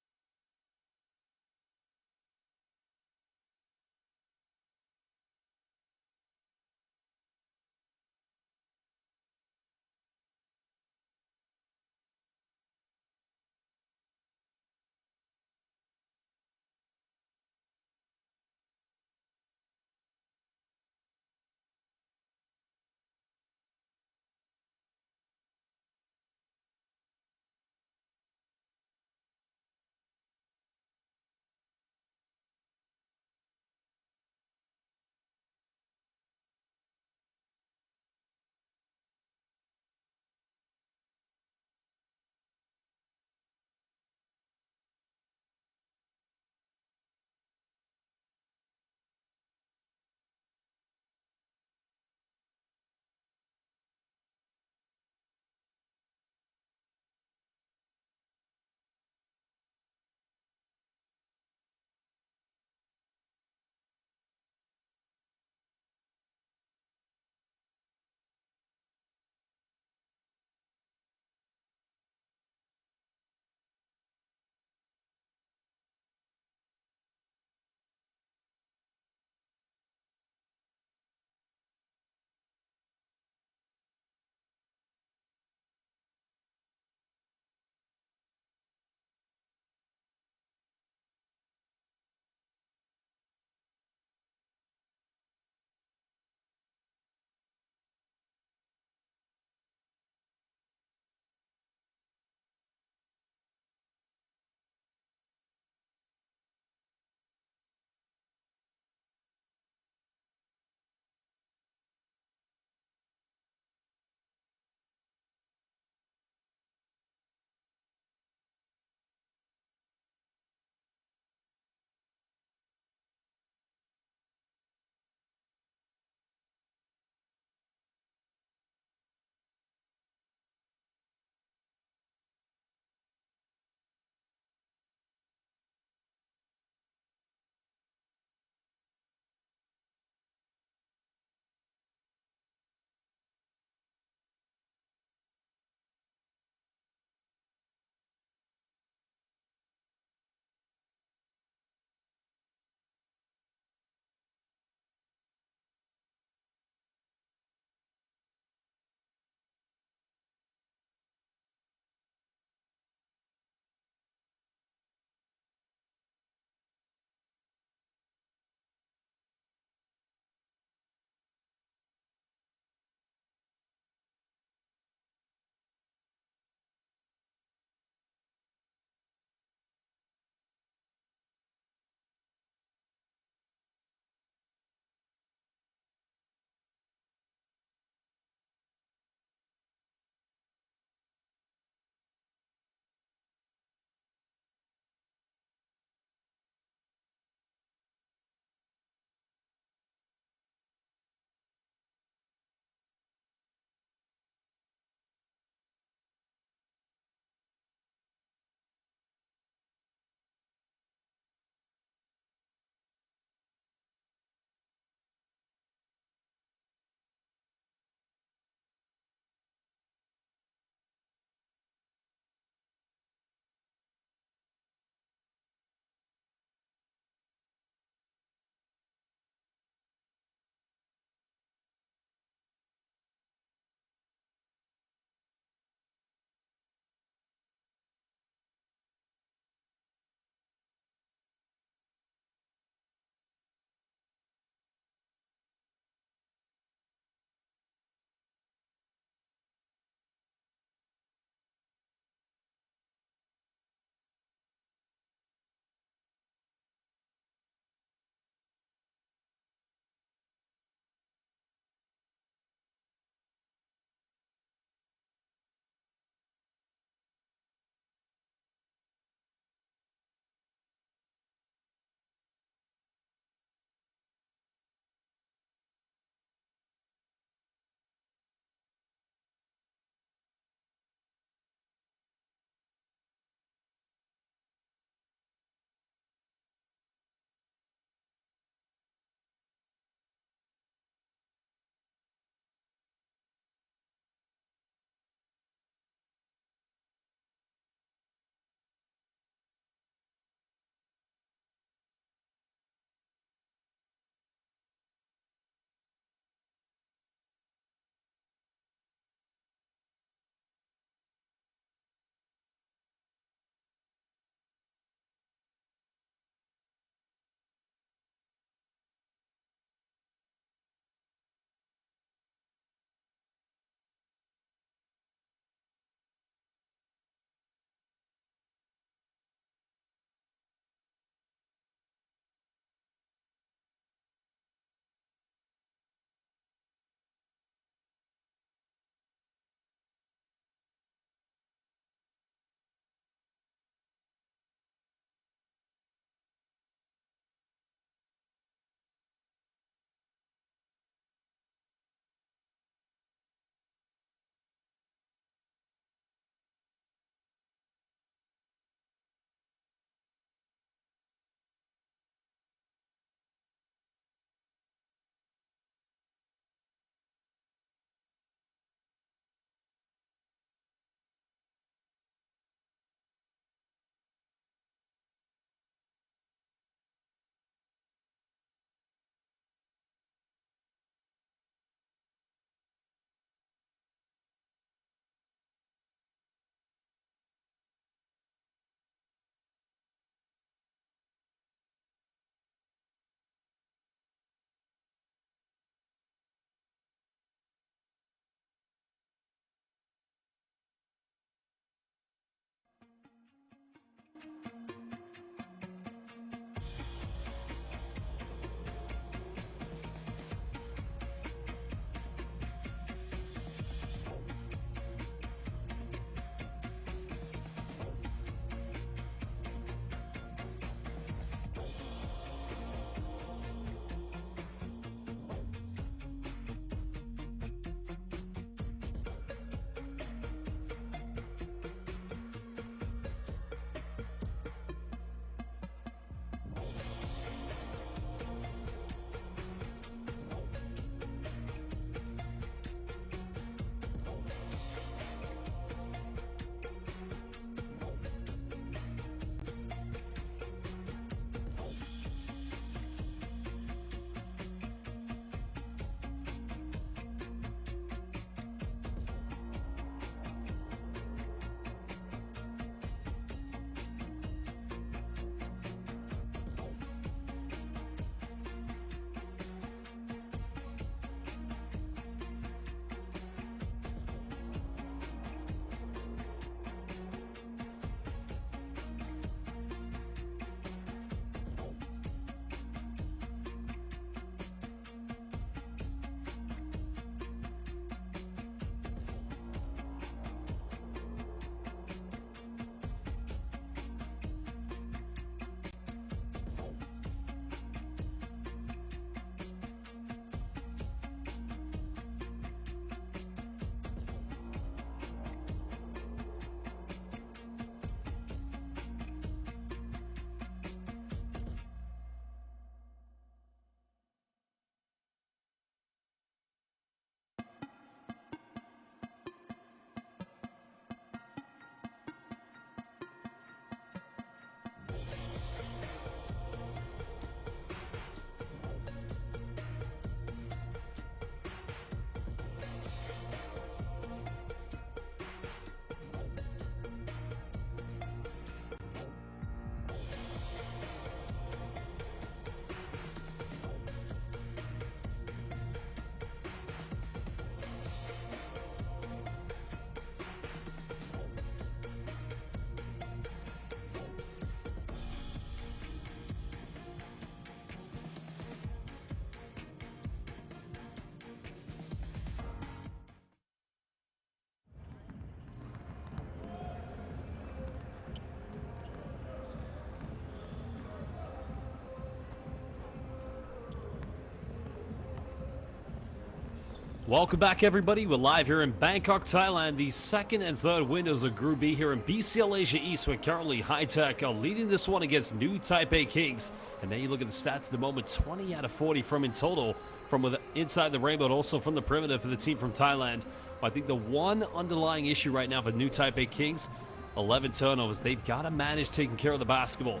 Welcome back, everybody. We're live here in Bangkok, Thailand. The second and third windows of Group B here in BCL Asia East, where currently High Tech are leading this one against New Taipei Kings. And then you look at the stats at the moment, 20 out of 40 from in total from inside the rainbow, and also from the perimeter for the team from Thailand. I think the one underlying issue right now for New Taipei Kings, 11 turnovers. They've got to manage taking care of the basketball.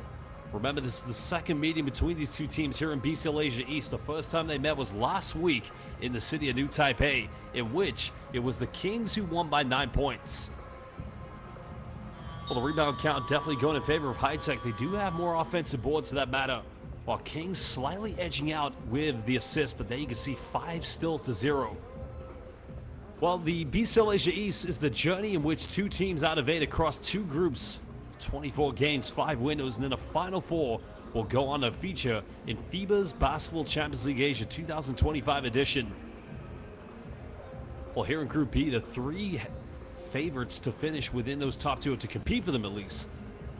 Remember, this is the second meeting between these two teams here in BCL Asia East. The first time they met was last week in the city of New Taipei, in which it was the Kings who won by 9 points. Well, the rebound count definitely going in favor of High Tech. They do have more offensive boards for that matter, while Kings slightly edging out with the assist, but there you can see 5 steals to 0. Well, the BCL Asia East is the journey in which two teams out of 8 across 2 groups, 24 games, 5 windows, and then a Final 4 will go on to feature in FIBA's Basketball Champions League Asia 2025 edition. Well, here in Group B, the 3 favorites to finish within those top 2, or to compete for them at least.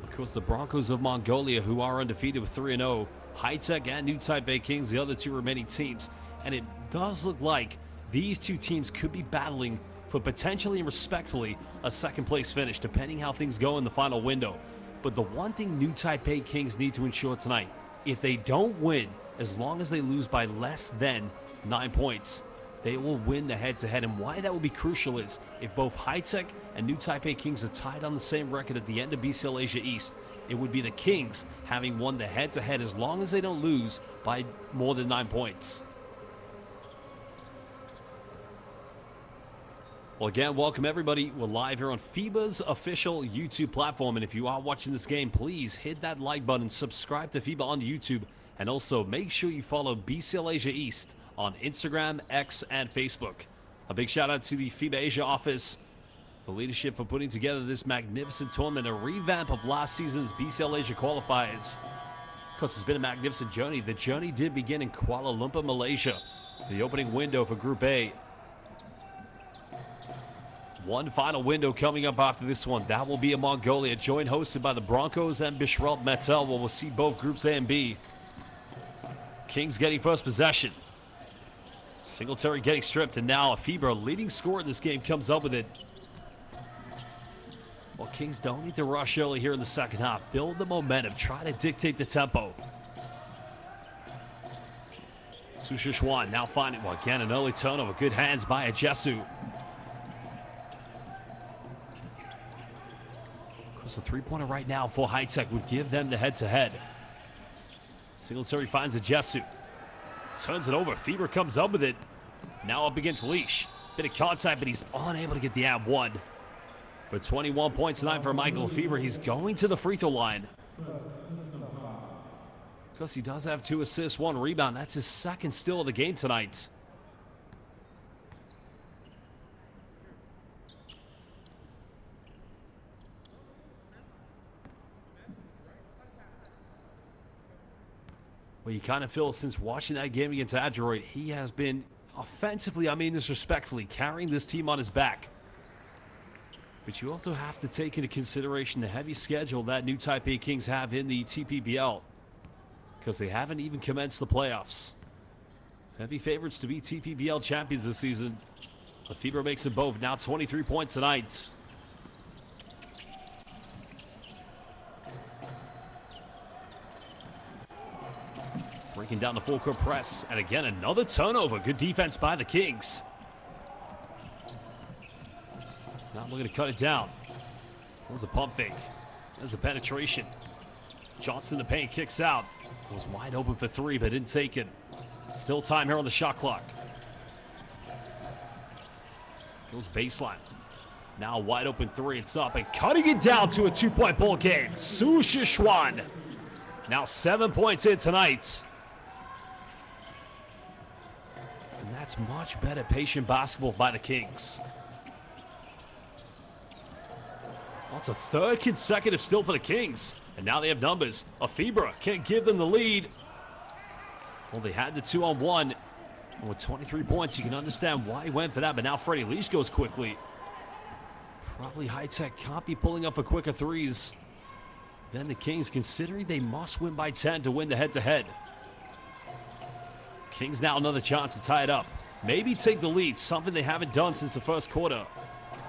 Of course, the Broncos of Mongolia, who are undefeated with 3-0, High Tech and New Taipei Kings, the other 2 remaining teams. And it does look like these 2 teams could be battling for potentially and respectfully a second place finish, depending how things go in the final window. But the one thing New Taipei Kings need to ensure tonight, if they don't win, as long as they lose by less than 9 points, they will win the head-to-head. And why that would be crucial is if both High Tech and New Taipei Kings are tied on the same record at the end of BCL Asia East, it would be the Kings having won the head-to-head as long as they don't lose by more than 9 points. Well, again, welcome everybody. We're live here on FIBA's official YouTube platform. And if you are watching this game, please hit that like button, subscribe to FIBA on YouTube, and also make sure you follow BCL Asia East on Instagram, X, and Facebook. A big shout out to the FIBA Asia office, the leadership for putting together this magnificent tournament, a revamp of last season's BCL Asia qualifiers. Of course, it's been a magnificent journey. The journey did begin in Kuala Lumpur, Malaysia, the opening window for Group A. One final window coming up after this one. That will be in Mongolia, joint hosted by the Broncos and Bishrelt Metal, where we'll see both groups A and B. Kings getting first possession. Singletary getting stripped, and now a FIBA leading scorer in this game comes up with it. Well, Kings don't need to rush early here in the second half. Build the momentum. Try to dictate the tempo. Sushishuan now finding, well, again, an early turnover. Good hands by Ajesu. The three-pointer right now for High Tech would give them the head-to-head. Singletary finds Ajesu. Turns it over. FIBA comes up with it. Now up against Leash. Bit of contact, but he's unable to get the ab one. But 21 points tonight for Michael FIBA. He's going to the free throw line. Because he does have 2 assists, 1 rebound. That's his second steal of the game tonight. Well, you kind of feel since watching that game against Adroit, he has been offensively, I mean this respectfully, carrying this team on his back. But you also have to take into consideration the heavy schedule that New Taipei Kings have in the TPBL, because they haven't even commenced the playoffs. Heavy favorites to be TPBL champions this season. But FIBA makes them both. Now 23 points tonight. Breaking down the full court press, and again another turnover. Good defense by the Kings. Not looking to cut it down. There's a pump fake. There's a penetration. Johnson in the paint, kicks out. Was wide open for 3, but didn't take it. Still time here on the shot clock. Goes baseline. Now wide open 3, it's up, and cutting it down to a 2-point ball game. Su Shishuan. Now 7 points in tonight. And that's much better patient basketball by the Kings. Well, it's a 3rd consecutive steal for the Kings. And now they have numbers. FIBA can't give them the lead. Well, they had the 2-on-1. And with 23 points, you can understand why he went for that. But now Freddie Leash goes quickly. Probably High Tech can't be pulling up for quicker threes than the Kings, considering they must win by 10 to win the head-to-head. Kings now another chance to tie it up. maybe take the lead, something they haven't done since the first quarter.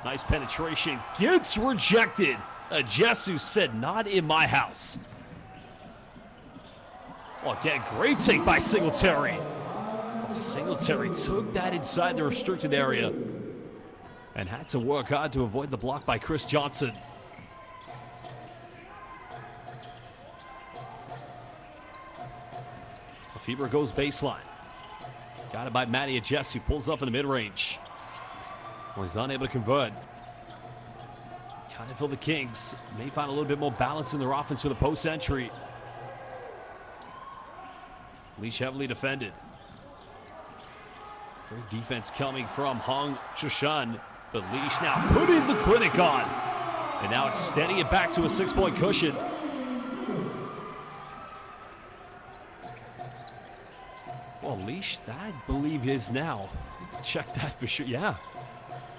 Nice penetration, gets rejected. Ajesu said, not in my house. Oh, again, great take by Singletary. Oh, Singletary took that inside the restricted area and had to work hard to avoid the block by Chris Johnson. FIBA goes baseline. Got it by Matty Ajesu, pulls up in the mid-range. Well, he's unable to convert. Kind of feel the Kings may find a little bit more balance in their offense with a post entry. Leash heavily defended. Great defense coming from Hong Chushan. But Leash now putting the clinic on. And now extending it back to a 6-point cushion. Well, Leash, I believe is now. Check that for sure. Yeah.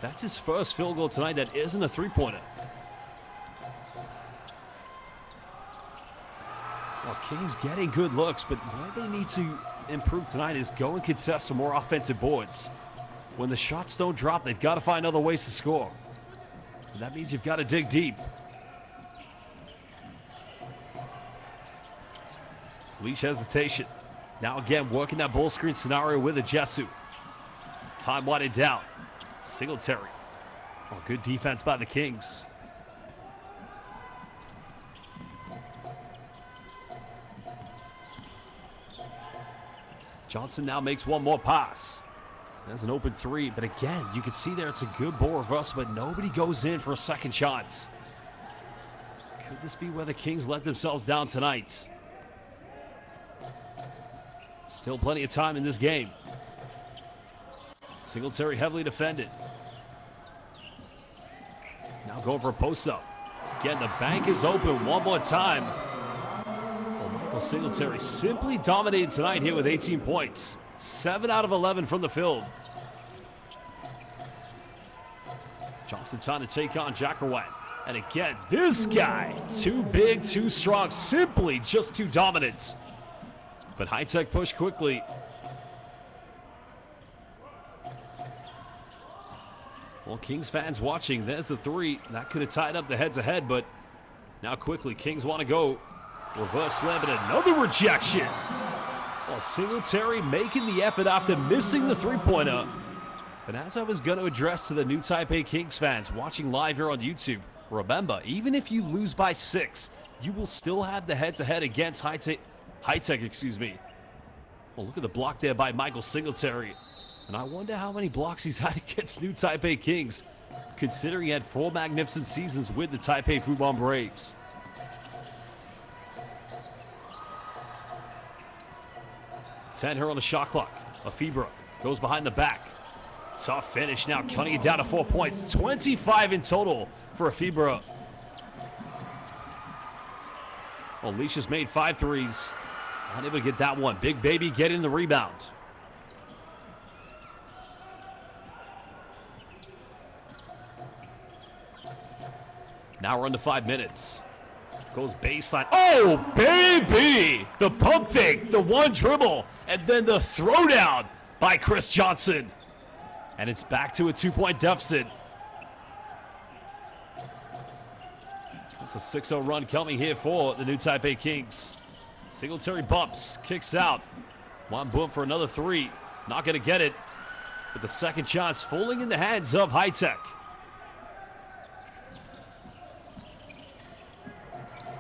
That's his first field goal tonight that isn't a three-pointer. Well, Kings getting good looks, but where they need to improve tonight is go and contest some more offensive boards. When the shots don't drop, they've got to find other ways to score. And that means you've got to dig deep. Leash hesitation. Now again, working that ball screen scenario with Ajesu. Time winding down. Singletary. Oh, good defense by the Kings. Johnson now makes one more pass. There's an open three, but again, you can see there it's a good ball reversal, but nobody goes in for a second chance. Could this be where the Kings let themselves down tonight? Still plenty of time in this game. Singletary heavily defended. Now going for a post-up. Again, the bank is open one more time. Well, Michael Singletary simply dominated tonight here with 18 points. 7 out of 11 from the field. Johnson trying to take on Jackerwine. And again, this guy, too big, too strong, simply just too dominant. But High-Tech pushed quickly. Well, Kings fans watching, there's the three. That could have tied up the head-to-head, but now quickly, Kings want to go. Reverse slam and another rejection. Well, Singletary making the effort after missing the three-pointer. And as I was going to address to the new Taipei Kings fans watching live here on YouTube, remember, even if you lose by 6, you will still have the head-to-head against High-Tech, Well, look at the block there by Michael Singletary. And I wonder how many blocks he's had against new Taipei Kings, considering he had 4 magnificent seasons with the Taipei Fubon Braves. Ten here on the shot clock. FIBA goes behind the back. Tough finish now, cutting it down to 4 points. 25 in total for FIBA. Well, Leash has made 5 threes. Unable to get that one. Big Baby getting the rebound. Now we're under 5 minutes. Goes baseline. Oh, baby! The pump fake, the one dribble, and then the throwdown by Chris Johnson. And it's back to a 2-point deficit. It's a 6-0 run coming here for the new Taipei Kings. Singletary bumps, kicks out. One boom for another 3. Not going to get it. But the second shot's falling in the hands of High-Tech.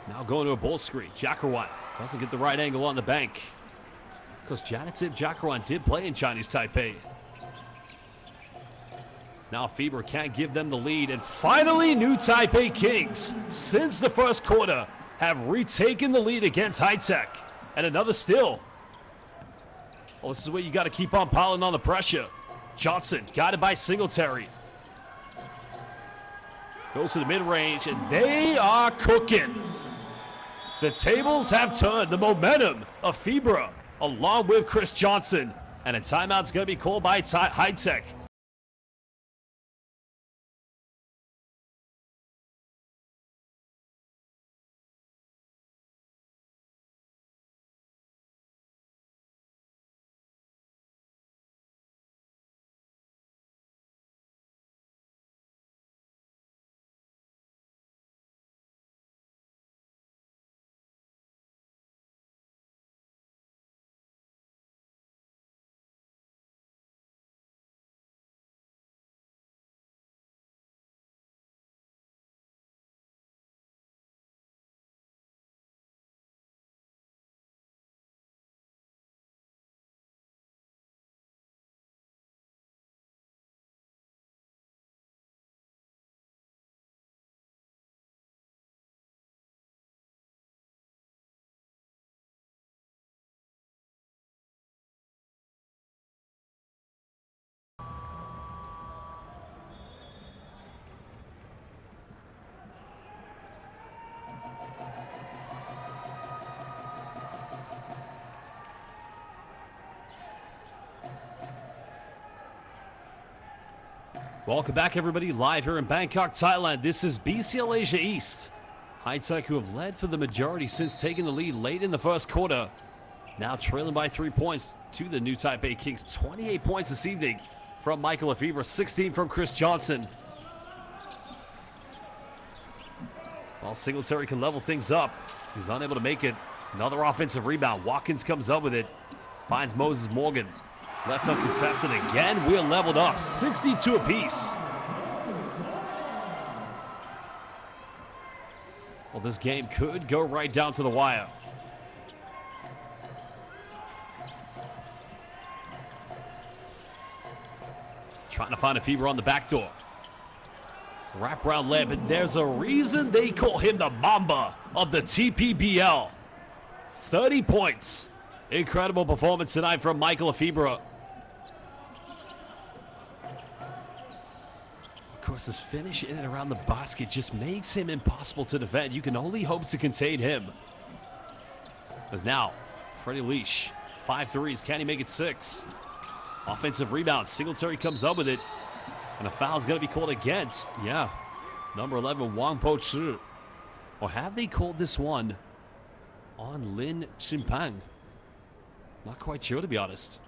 Now going to a ball screen. Jackerwan doesn't get the right angle on the bank. Because Janitip Jackerwan did play in Chinese Taipei. Now FIBA can't give them the lead. And finally, new Taipei Kings, since the first quarter, have retaken the lead against High-Tech. And another steal. Well, this is where you got to keep on piling on the pressure. Johnson, guided by Singletary. Goes to the mid-range, and they are cooking. The tables have turned. The momentum of FIBA, along with Chris Johnson. And a timeout's going to be called by High-Tech. Welcome back, everybody, live here in Bangkok, Thailand. This is BCL Asia East. High Tech, who have led for the majority since taking the lead late in the first quarter. Now trailing by 3 points to the new Taipei Kings. 28 points this evening from Michael FIBA, 16 from Chris Johnson. While Singletary can level things up, he's unable to make it. Another offensive rebound. Watkins comes up with it. Finds Moses Morgan. Left uncontested again. We're leveled up. 62 apiece. Well, this game could go right down to the wire. Trying to find a FIBA on the back door. Wraparound layup, and there's a reason they call him the Mamba of the TPBL. 30 points. Incredible performance tonight from Michael FIBA. Of course, this finish in and around the basket just makes him impossible to defend. You can only hope to contain him. As now, Freddie Leash, 5 threes. Can he make it 6? Offensive rebound. Singletary comes up with it. And a foul is going to be called against. Yeah. Number 11, Wang Po Chi. Or have they called this one on Lin Chimpang? Not quite sure, to be honest.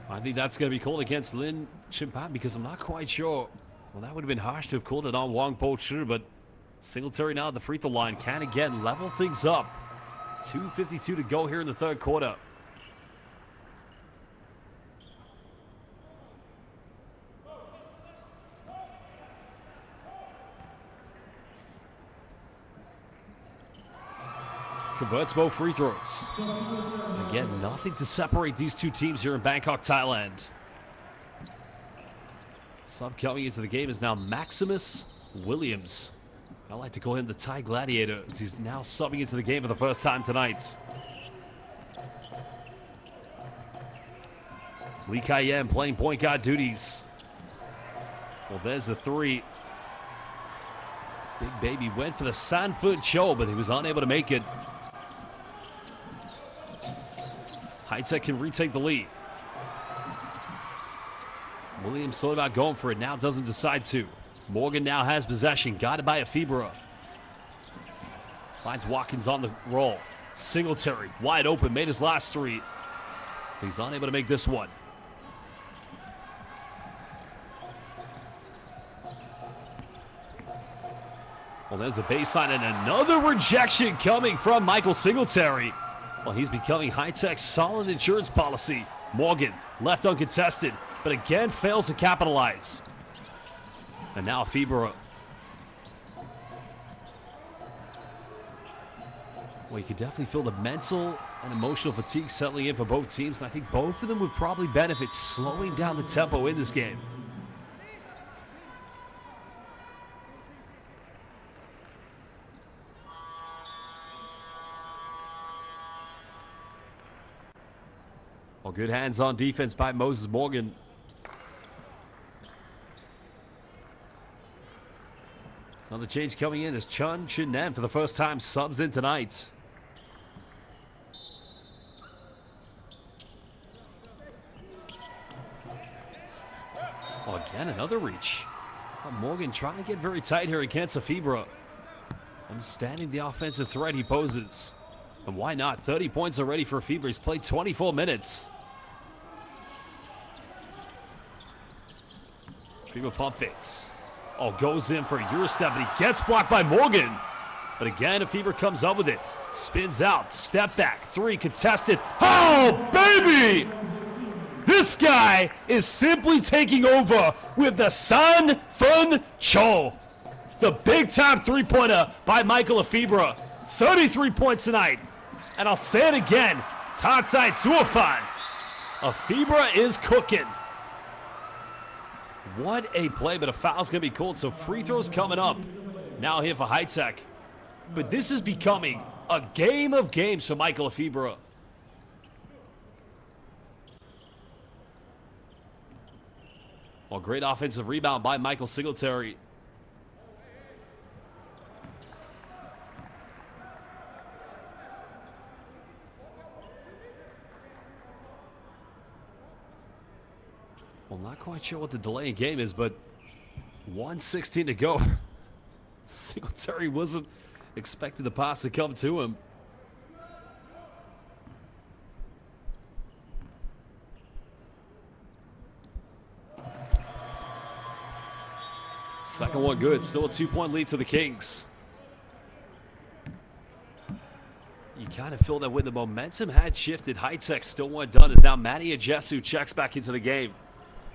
I think that's going to be called against Lin Chimpang because I'm not quite sure. Well, that would have been harsh to have called it on Wang Po Chi, but Singletary now at the free throw line can again level things up. 2:52 to go here in the third quarter. Converts both free throws. And again, nothing to separate these two teams here in Bangkok, Thailand. Sub coming into the game is now Maximus Williams. I like to call him the Thai Gladiator, as he's now subbing into the game for the first time tonight. Lee Kai-Yen playing point guard duties. Well, there's a 3. Big Baby went for the Sanford Cho, but he was unable to make it. High Tech can retake the lead. Williams thought about going for it, now doesn't decide to. Morgan now has possession, guarded by a FIBA. Finds Watkins on the roll. Singletary, wide open, made his last 3. He's unable to make this one. Well, there's a baseline and another rejection coming from Michael Singletary. Well, he's becoming High Tech's solid insurance policy. Morgan, left uncontested, but again fails to capitalize. And now FIBA. Well, you can definitely feel the mental and emotional fatigue settling in for both teams. And I think both of them would probably benefit slowing down the tempo in this game. Well, good hands-on defense by Moses Morgan. Another change coming in as Chun Chin-Nam for the first time subs in tonight. Oh, again, another reach. Oh, Morgan trying to get very tight here against FIBA. Understanding the offensive threat he poses. And why not? 30 points already for FIBA. He's played 24 minutes. FIBA pump fakes. Oh, goes in for a Eurostep, but he gets blocked by Morgan. But again, FIBA comes up with it. Spins out, step back, 3 contested. Oh, baby! This guy is simply taking over with the San Fun Cho. The big-time three-pointer by Michael FIBA. 33 points tonight. And I'll say it again, Tatsai Tuafan. FIBA is cooking. What a play, but a foul's going to be called, so free throws coming up now here for High Tech. But this is becoming a game of games for Michael FIBA. Well, great offensive rebound by Michael Singletary. Well, not quite sure what the delay in game is, but 1:16 to go. Singletary wasn't expecting the pass to come to him. Second one good. Still a 2-point lead to the Kings. You kind of feel that when the momentum had shifted, High-Tech still weren't done. As now Manny Ajesu checks back into the game.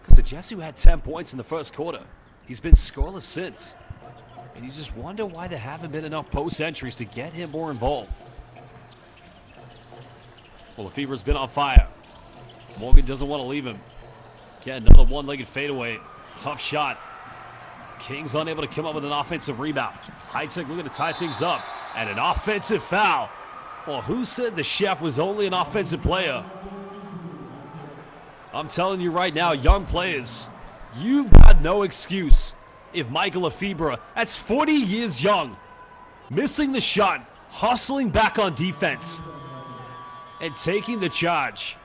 Because Ajesu had 10 points in the first quarter. He's been scoreless since. And you just wonder why there haven't been enough post entries to get him more involved. Well, FIBA's been on fire. Morgan doesn't want to leave him. Again, another one-legged fadeaway. Tough shot. Kings unable to come up with an offensive rebound. High-Tech looking to tie things up. And an offensive foul. Well, who said the chef was only an offensive player? I'm telling you right now, young players, you've got no excuse. If Michael FIBA, that's 40 years young, missing the shot, hustling back on defense, and taking the charge.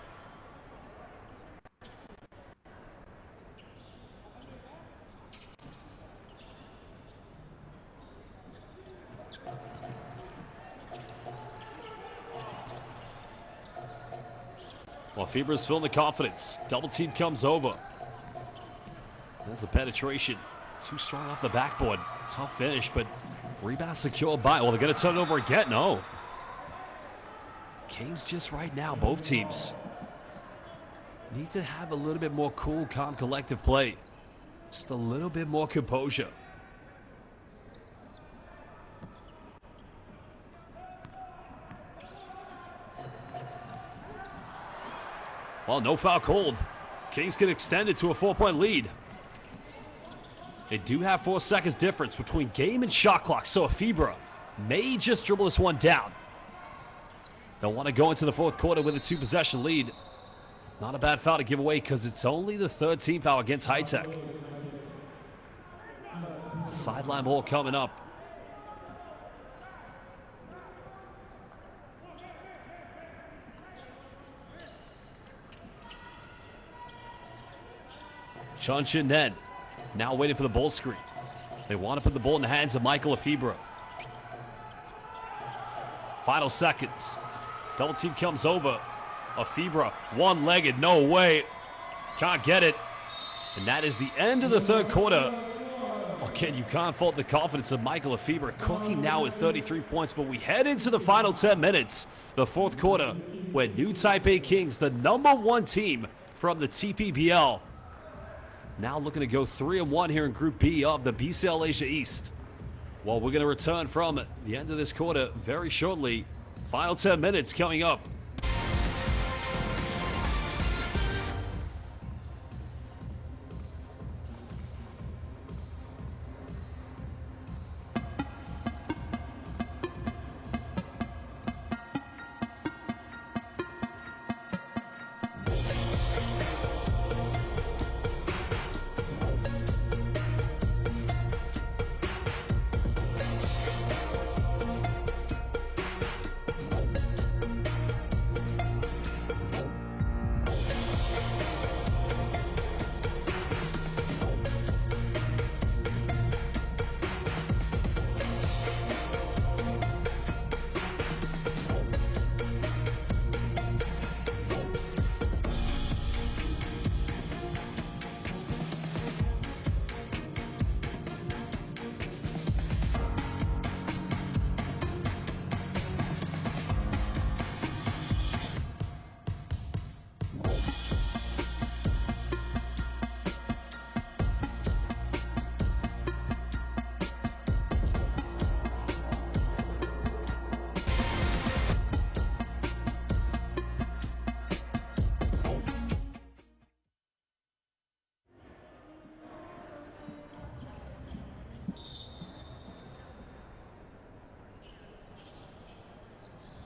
Well, FIBA's feeling the confidence. Double team comes over. There's the penetration. Too strong off the backboard. Tough finish, but rebound secured by. Well, they're going to turn it over again. No. Kings just right now, both teams need to have a little bit more cool, calm, collective play. Just a little bit more composure. Well, no foul called. Kings can extend it to a 4-point lead. They do have 4 seconds difference between game and shot clock, so FIBA may just dribble this one down. They'll want to go into the fourth quarter with a 2-possession lead. Not a bad foul to give away because it's only the 3rd team foul against High-Tech. Sideline ball coming up. Chun-Chin Nen now waiting for the ball screen. They want to put the ball in the hands of Michael FIBA. Final seconds. Double team comes over. FIBA one-legged, no way. Can't get it. And that is the end of the 3rd quarter. Again, you can't fault the confidence of Michael FIBA, cooking now with 33 points, but we head into the final 10 minutes, the 4th quarter, where New Taipei Kings, the #1 team from the TPBL, now looking to go 3-1 here in Group B of the BCL Asia East. Well, we're going to return from the end of this quarter very shortly. Final 10 minutes coming up.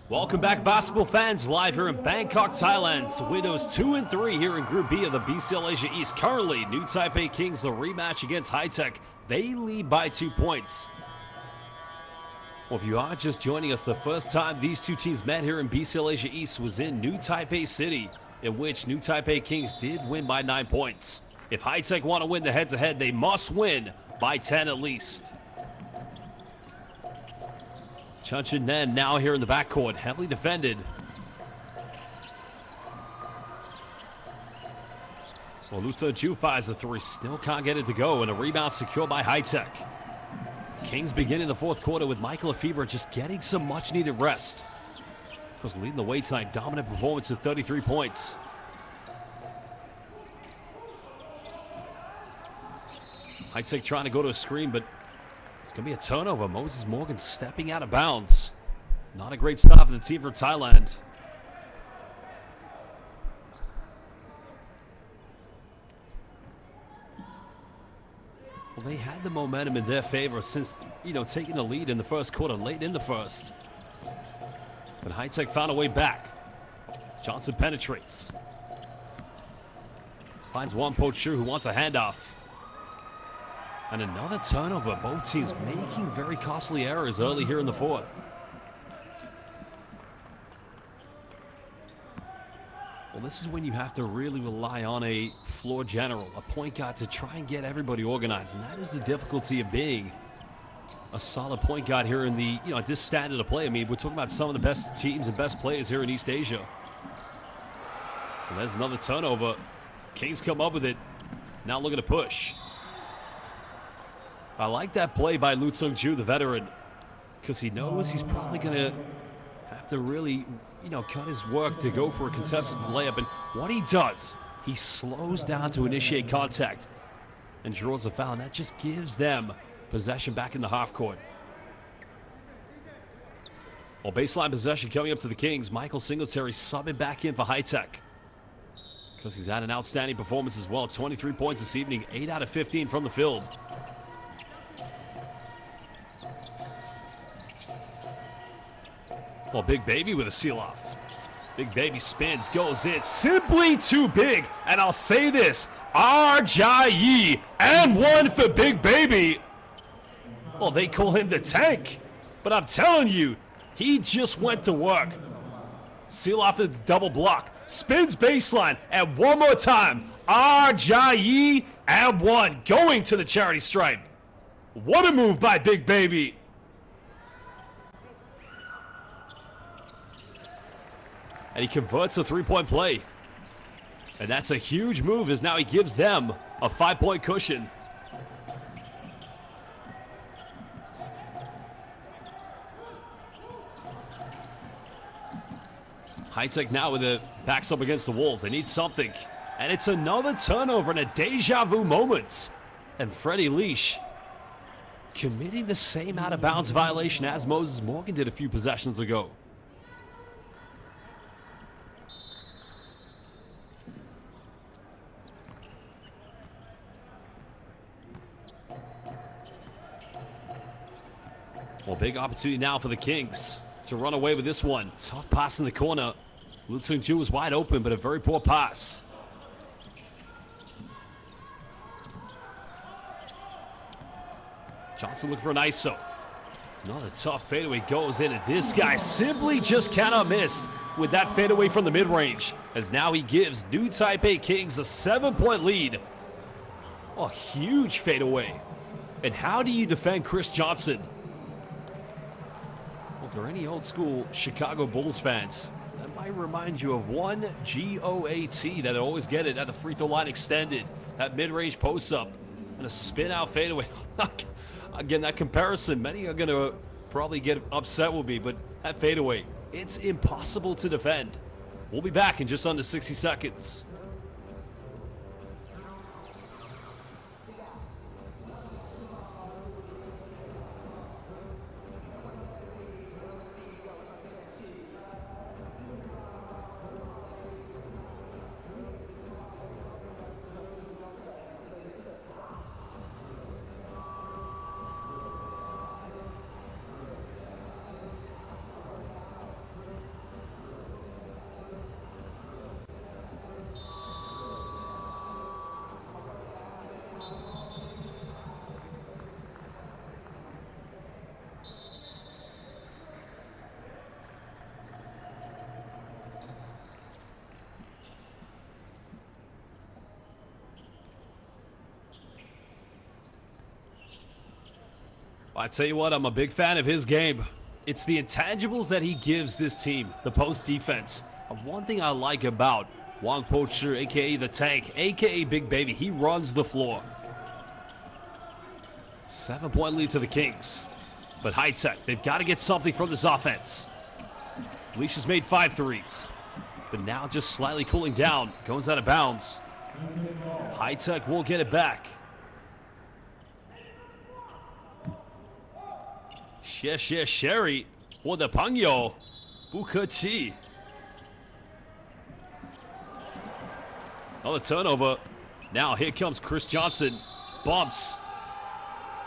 Welcome back, basketball fans, live here in Bangkok, Thailand. To windows 2 and 3 here in Group B of the BCL Asia East. Currently, New Taipei Kings, the rematch against High-Tech. They lead by 2 points. Well, if you are just joining us, the first time these two teams met here in BCL Asia East was in New Taipei City, in which New Taipei Kings did win by 9 points. If High Tech want to win the head-to-head, they must win by 10 at least. Chunchen Nen now here in the backcourt, heavily defended. Well, Luto Ju fires a three, still can't get it to go, and a rebound secured by High Tech. Kings begin in the fourth quarter with Michael FIBA just getting some much-needed rest. Of course, leading the way tonight, dominant performance of 33 points. High Tech trying to go to a screen, but it's going to be a turnover. Moses Morgan stepping out of bounds. Not a great stop for the team from Thailand. Well, they had the momentum in their favor since, taking the lead in the first quarter, late in the first. But High Tech found a way back. Johnson penetrates. Finds one poacher who wants a handoff. And another turnover. Both teams making very costly errors early here in the fourth. Well, this is when you have to really rely on a floor general, a point guard, to try and get everybody organized. And that is the difficulty of being a solid point guard here in the, at this standard of play. I mean, we're talking about some of the best teams and best players here in East Asia. And there's another turnover. Kings come up with it. Now looking to push. I like that play by Lu Tsung Ju, the veteran, because he knows he's probably going to have to really, cut his work to go for a contested layup. And what he does, he slows down to initiate contact and draws a foul. And that just gives them possession back in the half court. Well, baseline possession coming up to the Kings. Michael Singletary subbing back in for High Tech because he's had an outstanding performance as well. 23 points this evening, 8 out of 15 from the field. Well, Big Baby with a seal-off. Big Baby spins, goes in, simply too big. And I'll say this, RJE and one for Big Baby. Well, they call him the tank, but I'm telling you, he just went to work. Seal-off at the double block, spins baseline, and one more time, RJE and one, going to the charity stripe. What a move by Big Baby. And he converts a three-point play. And that's a huge move, as now he gives them a 5-point cushion. High Tech now with the backs up against the walls. They need something. And it's another turnover and a deja vu moment. And Freddie Leash committing the same out-of-bounds violation as Moses Morgan did a few possessions ago. Well, big opportunity now for the Kings to run away with this one. Tough pass in the corner. Lu Tsung Ju was wide open, but a very poor pass. Johnson looking for an ISO. Another tough fadeaway goes in, and this guy simply just cannot miss with that fadeaway from the mid-range, as now he gives New Taipei Kings a 7-point lead. A huge fadeaway. And how do you defend Chris Johnson? If there are any old school Chicago Bulls fans, that might remind you of one GOAT that always get it at the free throw line extended, that mid-range post-up, and a spin-out fadeaway. Again, that comparison, many are going to probably get upset with me, but that fadeaway, it's impossible to defend. We'll be back in just under 60 seconds. I tell you what, I'm a big fan of his game. It's the intangibles that he gives this team, the post defense. And one thing I like about Wang Pocher, a.k.a. the Tank, a.k.a. Big Baby, he runs the floor. 7-point lead to the Kings. But High Tech, they've got to get something from this offense. Leash has made 5 threes. But now just slightly cooling down. Goes out of bounds. High Tech will get it back. Sherry. 我的朋友不客气. Another turnover. Now here comes Chris Johnson. Bumps.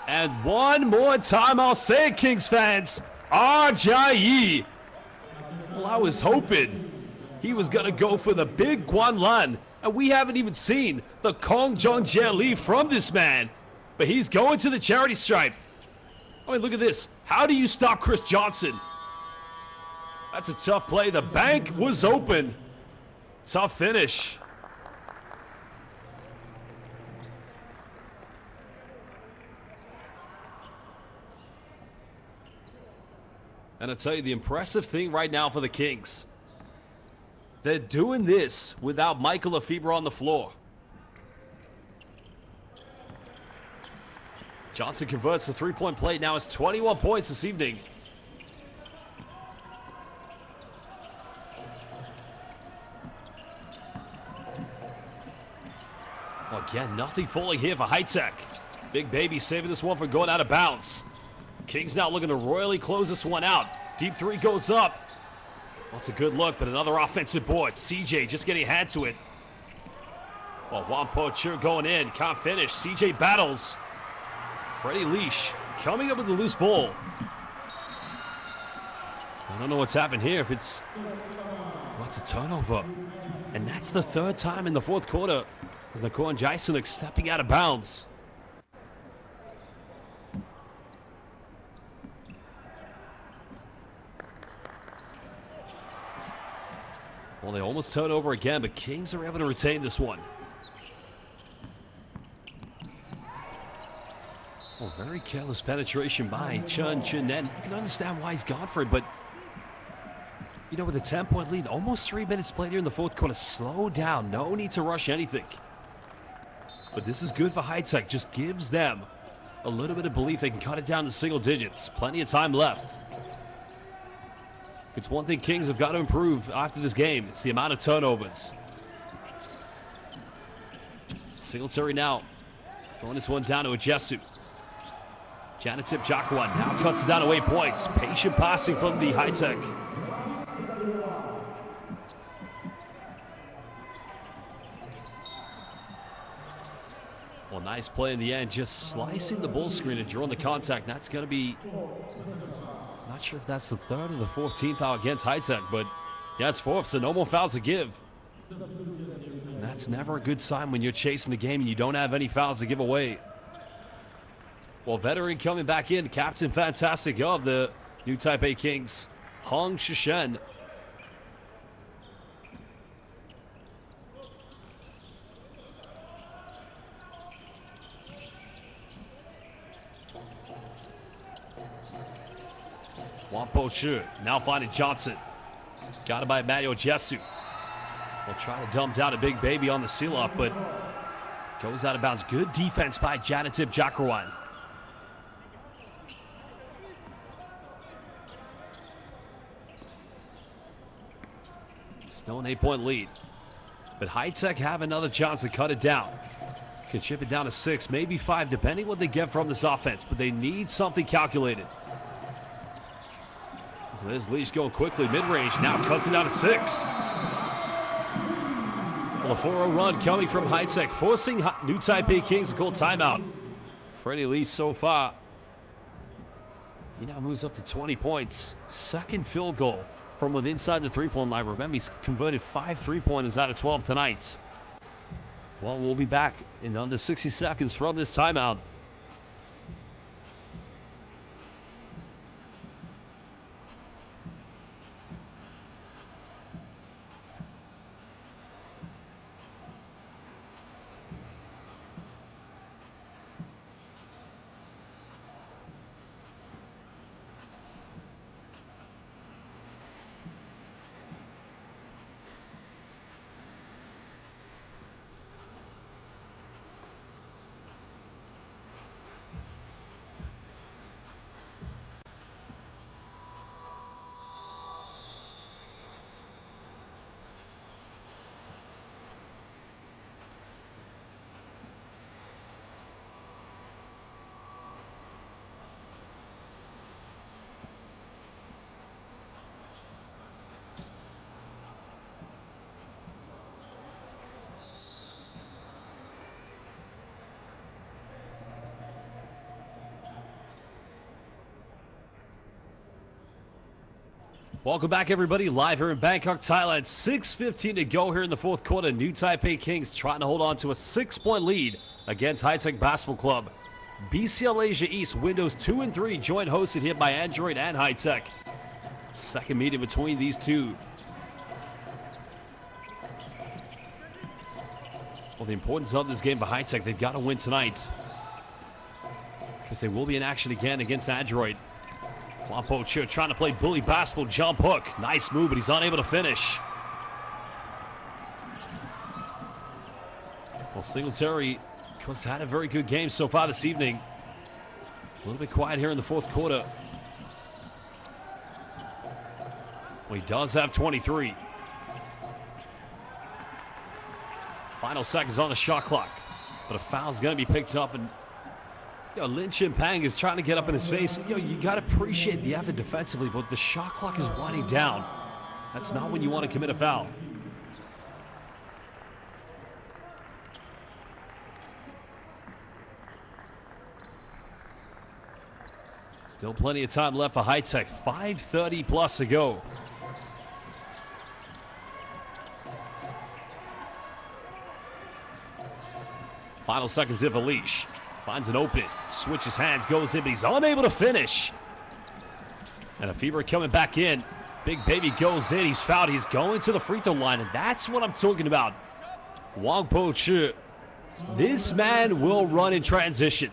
And one more time, I'll say it, Kings fans. Ajayi. Well, I was hoping he was going to go for the big Guanlan. And we haven't even seen the Kong Jung-Jie Lee from this man. But he's going to the charity stripe. I mean, look at this. How do you stop Chris Johnson? That's a tough play. The bank was open. Tough finish. And I tell you, the impressive thing right now for the Kings, they're doing this without Michael FIBA on the floor. Johnson converts the three-point play. Now it's 21 points this evening. Well, again, nothing falling here for High Tech. Big Baby saving this one from going out of bounds. Kings now looking to royally close this one out. Deep three goes up. Well, it's a good look, but another offensive board. CJ just getting a hand to it. Well, Wang Pocher going in. Can't finish. CJ battles. Freddie Leash coming up with the loose ball. I don't know what's happened here. If it's... What's a turnover? And that's the third time in the fourth quarter as Nakorn Jason stepping out of bounds. Well, they almost turn over again, but Kings are able to retain this one. Well, very careless penetration by Chun Nen. You can understand why he's gone for it, but you know, with a 10-point lead, almost 3 minutes played here in the fourth quarter, slow down. No need to rush anything. But this is good for High Tech. Just gives them a little bit of belief they can cut it down to single digits. Plenty of time left. If it's one thing Kings have got to improve after this game, it's the amount of turnovers. Singletary now throwing this one down to Ajesu. Janatip Jacqueline now cuts it down to 8 points. Patient passing from the High Tech. Well, nice play in the end, just slicing the ball screen and drawing the contact. That's going to be, not sure if that's the third or the 14th foul against High Tech, but yeah, it's fourth, so no more fouls to give. And that's never a good sign when you're chasing the game and you don't have any fouls to give away. Well, veteran coming back in, Captain Fantastic of the new Taipei Kings, Hong Shishen. Wang Pocher now finding Johnson. Got it by Mario Jesu. Will try to dump down a Big Baby on the seal-off, but goes out of bounds. Good defense by Janatip Jacqueline. Still an 8-point lead. But High Tech have another chance to cut it down. Can chip it down to 6, maybe 5, depending what they get from this offense. But they need something calculated. There's Leash going quickly, mid-range, now cuts it down to 6. Well, a 4-0 run coming from High Tech, forcing new Taipei Kings to call timeout. Freddie Leash so far, he now moves up to 20 points. Second field goal from within inside the three-point line. Remember, he's converted 5 three-pointers out of 12 tonight. Well, we'll be back in under 60 seconds from this timeout. Welcome back, everybody. Live here in Bangkok, Thailand. 6:15 to go here in the fourth quarter. New Taipei Kings trying to hold on to a 6-point lead against High Tech Basketball Club. BCL Asia East, windows 2 and 3, joint hosted here by Android and High Tech. Second meeting between these two. Well, the importance of this game for High Tech, they've got to win tonight, because they will be in action again against Android. Wampo Chiu trying to play bully basketball, jump hook. Nice move, but he's unable to finish. Well, Singletary, of course, had a very good game so far this evening. A little bit quiet here in the fourth quarter. Well, he does have 23. Final seconds on the shot clock, but a foul's going to be picked up, and Lin Chimpang is trying to get up in his face. You got to appreciate the effort defensively, but the shot clock is winding down. That's not when you want to commit a foul. Still plenty of time left for High Tech. 5:30 plus to go. Final seconds here for Leash. Finds an open, switches hands, goes in, but he's unable to finish. And a FIBA coming back in. Big Baby goes in, he's fouled, he's going to the free throw line, and that's what I'm talking about. Wampo Chiu. This man will run in transition.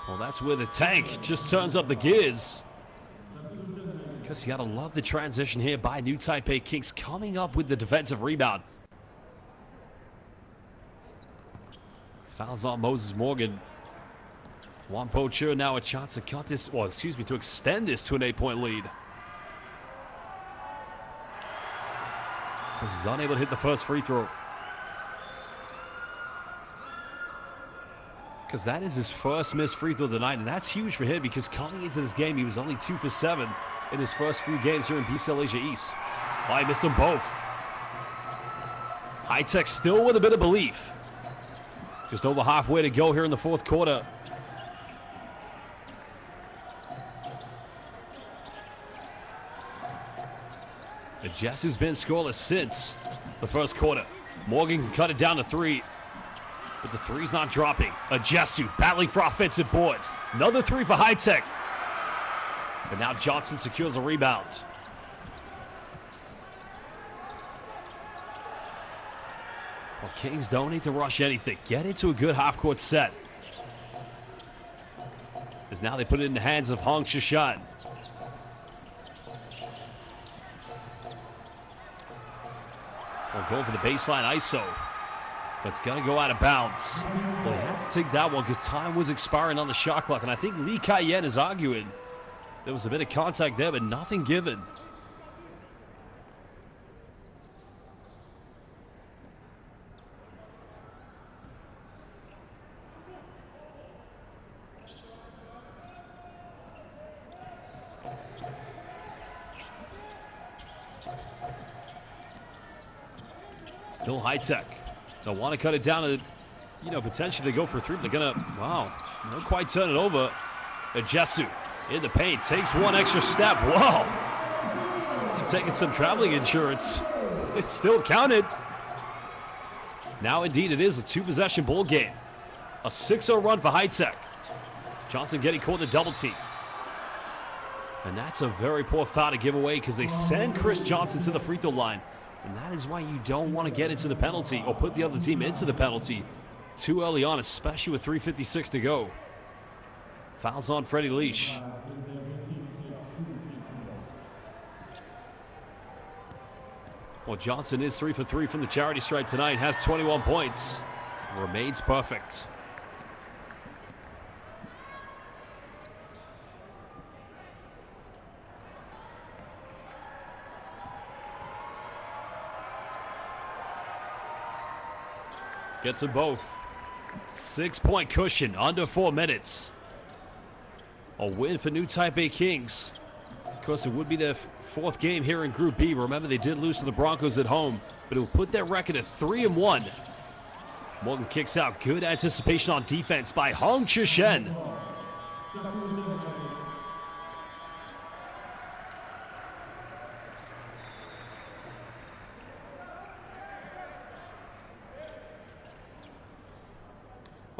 Well, that's where the tank just turns up the gears, because you got to love the transition here by New Taipei Kings, coming up with the defensive rebound. Fouls on Moses Morgan. Wampo Chiu now a chance to cut this, to extend this to an 8-point lead. Because he's unable to hit the first free throw. Because that is his first missed free throw of the night, and that's huge for him, because coming into this game, he was only 2 for 7 in his first few games here in BCL Asia East. Oh, he missed them both. High Tech still with a bit of belief. Just over halfway to go here in the fourth quarter. Jessu's been scoreless since the first quarter. Morgan can cut it down to 3, but the three's not dropping. Jessu battling for offensive boards. Another 3 for High Tech. But now Johnson secures a rebound. Well, Kings don't need to rush anything. Get into a good half-court set. As now they put it in the hands of Hong Shishan. Well, going for the baseline ISO. But it's going to go out of bounds. Well, he had to take that one because time was expiring on the shot clock. And I think Lee Kai-yen is arguing there was a bit of contact there, but nothing given. Still High Tech. They'll want to cut it down to, potentially they go for 3, but they're going to, not quite turn it over. Jessu in the paint, takes one extra step. Whoa. I'm taking some traveling insurance. It still counted. Now, indeed, it is a 2-possession ball game. A 6-0 run for High Tech. Johnson getting caught in a double team. And that's a very poor foul to give away, because they send Chris Johnson to the free throw line. And that is why you don't want to get into the penalty or put the other team into the penalty too early on, especially with 3:56 to go. Fouls on Freddie Leash. Well, Johnson is 3 for 3 from the charity stripe tonight, has 21 points. Remains perfect. Gets them both. 6-point cushion, under 4 minutes. A win for New Taipei Kings. Of course, it would be their 4th game here in Group B. Remember, they did lose to the Broncos at home, but it will put their record at 3-1. Morgan kicks out. Good anticipation on defense by Hong Shishan.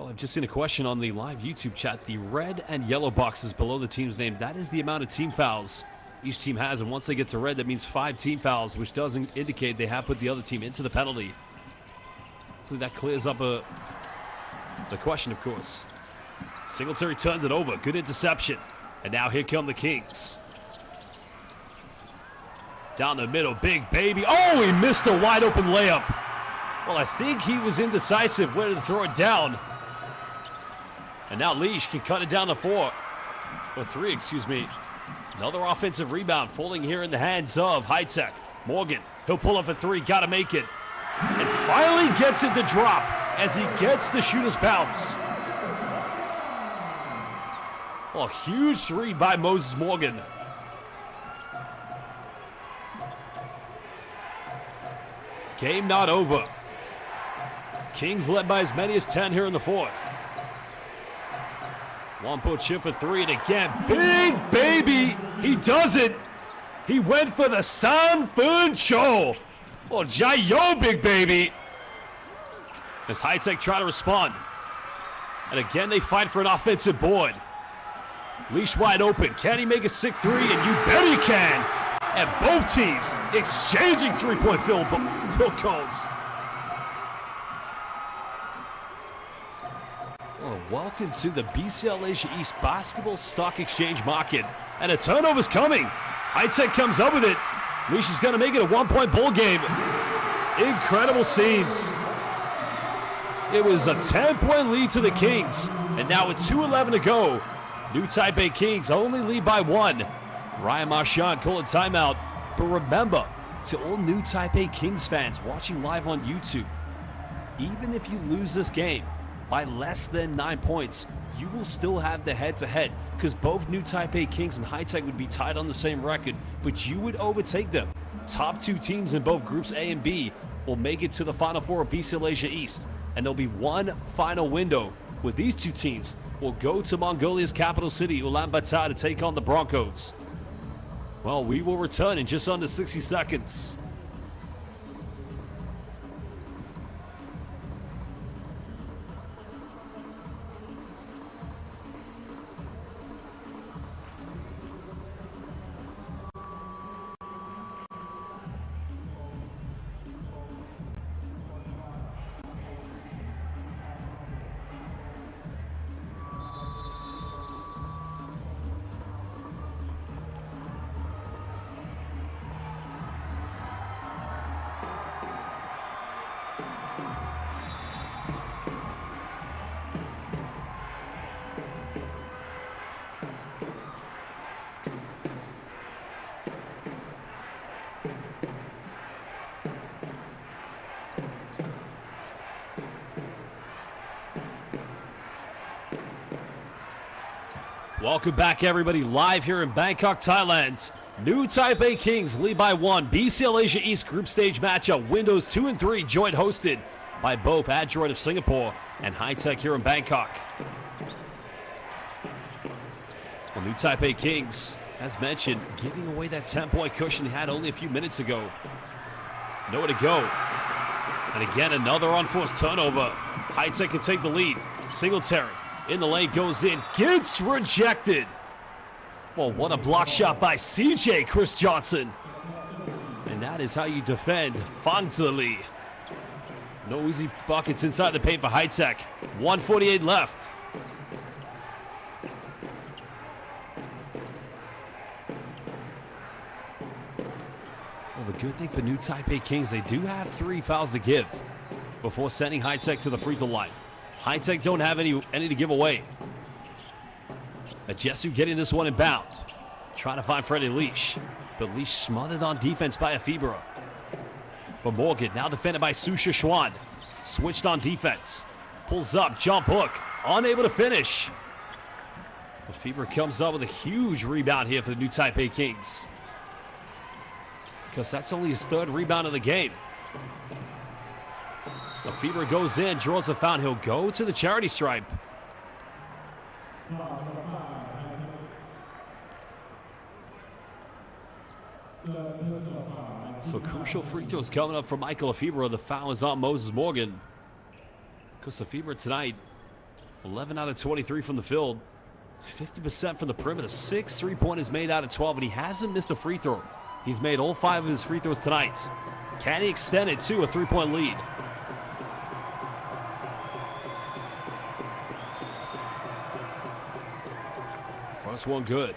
Well, I've just seen a question on the live YouTube chat. The red and yellow boxes below the team's name, that is the amount of team fouls each team has. And once they get to red, that means 5 team fouls, which doesn't indicate they have put the other team into the penalty. Hopefully that clears up the question, of course. Singletary turns it over. Good interception. And now here come the Kings. Down the middle, big baby. Oh, he missed a wide open layup. Well, I think he was indecisive whether to throw it down. And now Leash can cut it down to 4. Or 3, excuse me. Another offensive rebound falling here in the hands of High-Tech. Morgan, he'll pull up a 3, gotta make it. And finally gets it to drop as he gets the shooter's bounce. Oh, huge 3 by Moses Morgan. Game not over. Kings led by as many as 10 here in the 4th. One-point chip for 3, and again, big baby. He does it. He went for the San Fun Cho. Oh, Jayo, big baby. As High-Tech try to respond. And again, they fight for an offensive board. Leash wide open. Can he make a sick 3? And you bet he can. And both teams exchanging three-point field goals. Well, welcome to the BCL Asia East Basketball Stock Exchange market. And a turnover's coming. High-Tech comes up with it. Leash is going to make it a one-point ball game. Incredible scenes. It was a 10-point lead to the Kings. And now with 2:11 to go, New Taipei Kings only lead by 1. Ryan Marchand calling timeout. But remember, to all New Taipei Kings fans watching live on YouTube, even if you lose this game by less than 9 points, you will still have the head-to-head, because both New Taipei Kings and High-Tech would be tied on the same record, but you would overtake them. Top 2 teams in both groups A and B will make it to the Final Four of BCL Asia East, and there'll be one final window where these 2 teams will go to Mongolia's capital city, Ulaanbaatar, to take on the Broncos. Well, we will return in just under 60 seconds. Welcome back, everybody, live here in Bangkok, Thailand. New Taipei Kings lead by 1. BCL Asia East group stage matchup. Windows 2 and 3 joint hosted by both Adroit of Singapore and High-Tech here in Bangkok. Well, New Taipei Kings, as mentioned, giving away that 10-point cushion they had only a few minutes ago. Nowhere to go. And again, another unforced turnover. High-Tech can take the lead. Singletary in the lane, goes in, gets rejected. Well, what a block shot by CJ Chris Johnson. And that is how you defend Fantali. No easy buckets inside the paint for High-Tech. 1:48 left. Well, the good thing for New Taipei Kings, they do have 3 fouls to give before sending High-Tech to the free throw line. High-Tech don't have any to give away. Ajesu getting this one inbound. Trying to find Freddie Leash. But Leash smothered on defense by FIBA. But Morgan now defended by Su Shishuan. Switched on defense. Pulls up, jump hook. Unable to finish. But FIBA comes up with a huge rebound here for the New Taipei Kings. Because that's only his 3rd rebound of the game. FIBA goes in, draws a foul. He'll go to the charity stripe. So crucial free throws coming up for Michael FIBA. The foul is on Moses Morgan. Because FIBA tonight 11 out of 23 from the field. 50% from the perimeter. 6 3-pointers made out of 12, and he hasn't missed a free throw. He's made all 5 of his free throws tonight. Can he extend it to a 3-point lead? First one good.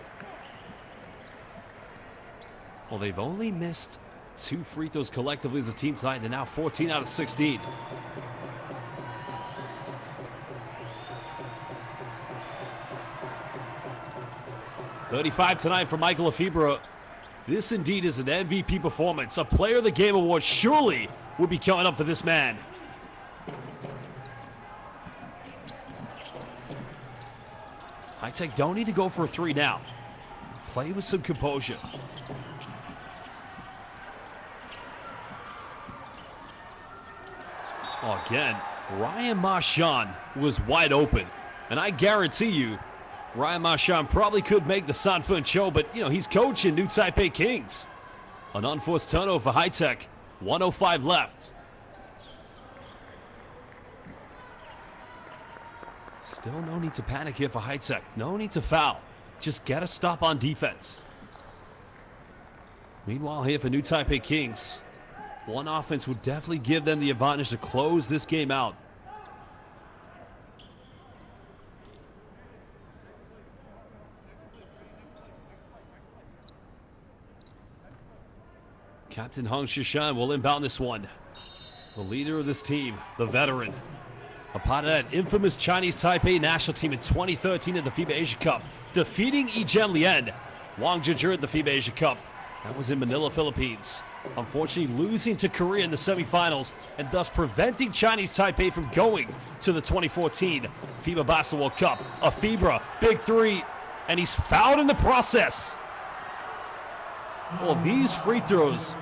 Well, they've only missed 2 free throws collectively as a team tonight. They're now 14 out of 16. .35 tonight for Michael FIBA. This indeed is an MVP performance. A Player of the Game award surely would be coming up for this man. High-Tech don't need to go for a 3 now. Play with some composure. Oh, again, Ryan Marchand was wide open. And I guarantee you, Ryan Marchand probably could make the Sanford show, but, he's coaching New Taipei Kings. An unforced turnover for High-Tech. 1:05 left. Still no need to panic here for High-Tech. No need to foul. Just get a stop on defense. Meanwhile, here for New Taipei Kings, one offense would definitely give them the advantage to close this game out. Captain Hung Shishan will inbound this one. The leader of this team, the veteran. A part of that infamous Chinese Taipei national team in 2013 at the FIBA Asia Cup, defeating Yizhen Lian, Wang Zhizhi at the FIBA Asia Cup. That was in Manila, Philippines. Unfortunately, losing to Korea in the semifinals and thus preventing Chinese Taipei from going to the 2014 FIBA Basketball Cup. A FIBA, big 3, and he's fouled in the process. Well, these free throws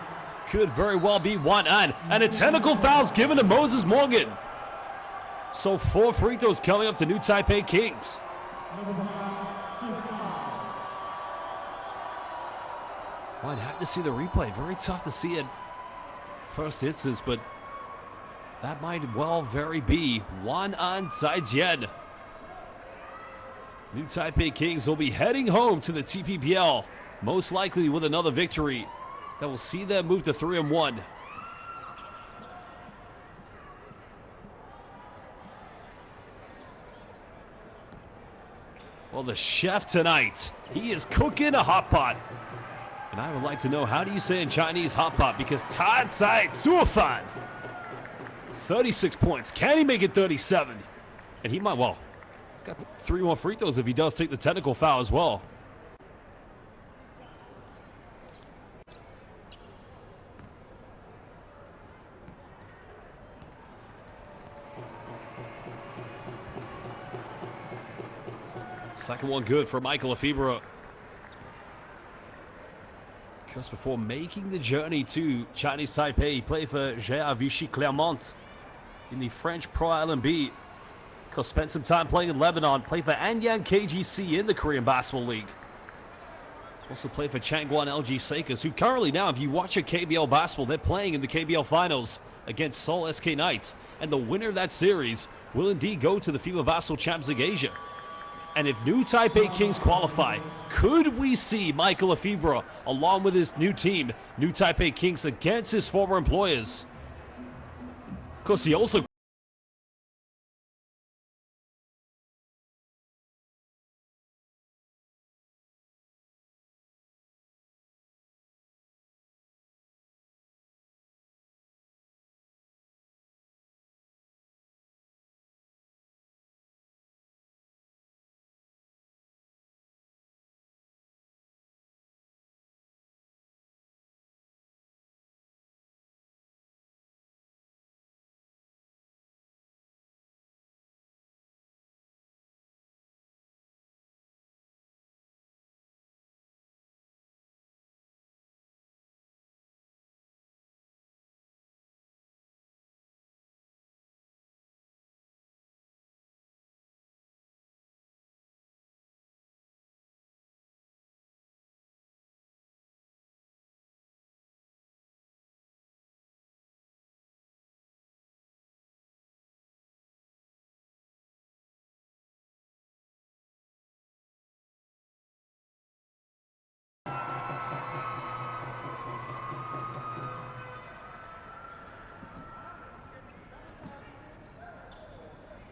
could very well be one on, and a technical foul's given to Moses Morgan. So 4 free throws coming up to New Taipei Kings. Well, I'd have to see the replay. Very tough to see it first instance, but that might well very be one on Zaijian. New Taipei Kings will be heading home to the TPPL, most likely with another victory that will see them move to 3-1. Well, the chef tonight, he is cooking a hot pot. And I would like to know, how do you say in Chinese hot pot? Because Ta Zai Zuofan, 36 points. Can he make it 37? And he might, well, he's got 3 more free throws if he does take the technical foul as well. Second one good for Michael FIBA. Just before making the journey to Chinese Taipei, he played for GA Vichy Clermont in the French Pro LNB. Spent some time playing in Lebanon, played for Anyang KGC in the Korean Basketball League. Also played for Changwon LG Sakers, who currently now, if you watch a KBL basketball, they're playing in the KBL Finals against Seoul SK Knights. And the winner of that series will indeed go to the FIBA Basketball Champions League Asia. And if New Taipei Kings qualify, could we see Michael FIBA along with his new team, New Taipei Kings, against his former employers? Of course, he also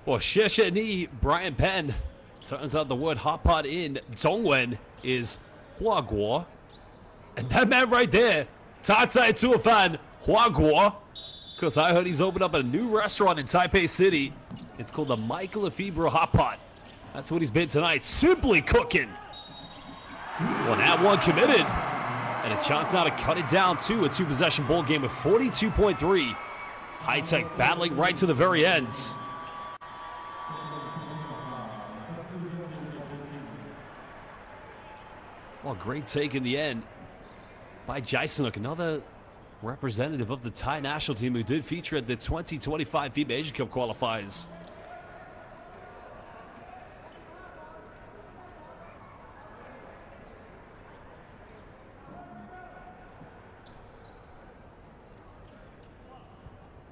Well, Shesheni, Brian Penn. Turns out the word hot pot in Dongwen is Huaguo. And that man right there, Tatsai Tuafan Huaguo. Because I heard he's opened up a new restaurant in Taipei City. It's called the Michael Lefebvre Hot Pot. That's what he's been tonight. Simply cooking. Well, that one committed. And a chance now to cut it down to a two-possession ball game with 42.3. High Tech battling right to the very end. Well, great take in the end by Jaisenuk, another representative of the Thai national team who did feature at the 2025 FIBA Asia Cup qualifiers.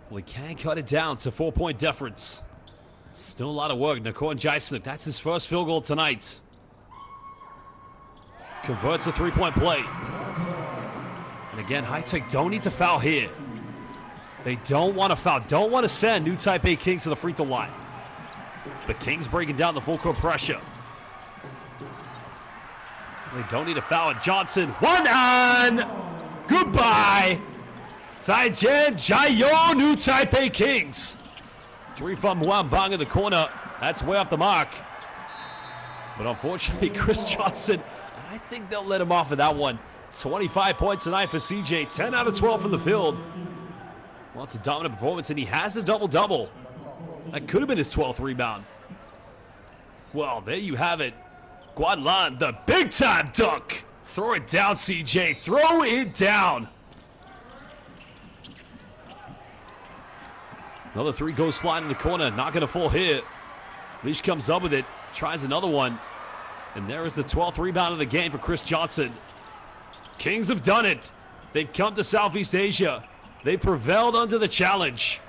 Well, he can cut it down to 4-point difference. Still a lot of work. Nakorn Jaisenuk, that's his first field goal tonight. Converts a three-point play. And again, High Tech don't need to foul here. They don't want to foul. Don't want to send New Taipei Kings to the free throw line. The Kings breaking down the full court pressure. They don't need to foul it. Johnson, one on. Goodbye. 再见, Jiao New Taipei Kings. Three from Huan Bang in the corner. That's way off the mark. But unfortunately, Chris Johnson, I think they'll let him off of that one. 25 points tonight for CJ. 10 out of 12 from the field. Well, it's a dominant performance, and he has a double-double. That could have been his 12th rebound. Well, there you have it. Guanlan, the big-time dunk. Throw it down, CJ. Throw it down. Another three goes flying in the corner. Not going to fall here. Leash comes up with it. Tries another one. And there is the 12th rebound of the game for Chris Johnson. Kings have done it. They've come to Southeast Asia. They prevailed under the challenge.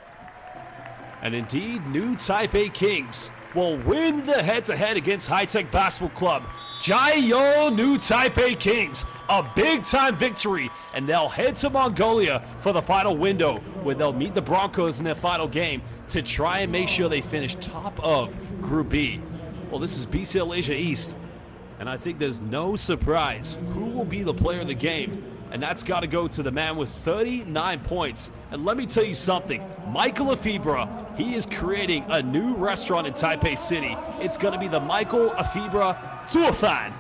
And indeed, New Taipei Kings will win the head-to-head against High Tech Basketball Club. Jiao New Taipei Kings, a big-time victory, and they'll head to Mongolia for the final window, where they'll meet the Broncos in their final game to try and make sure they finish top of Group B. Well, this is BCL Asia East, and I think there's no surprise who will be the player of the game, and that's got to go to the man with 39 points. And let me tell you something, Michael Lefebvre, he is creating a new restaurant in Taipei City. It's going to be the Michael Lefebvre Zuofan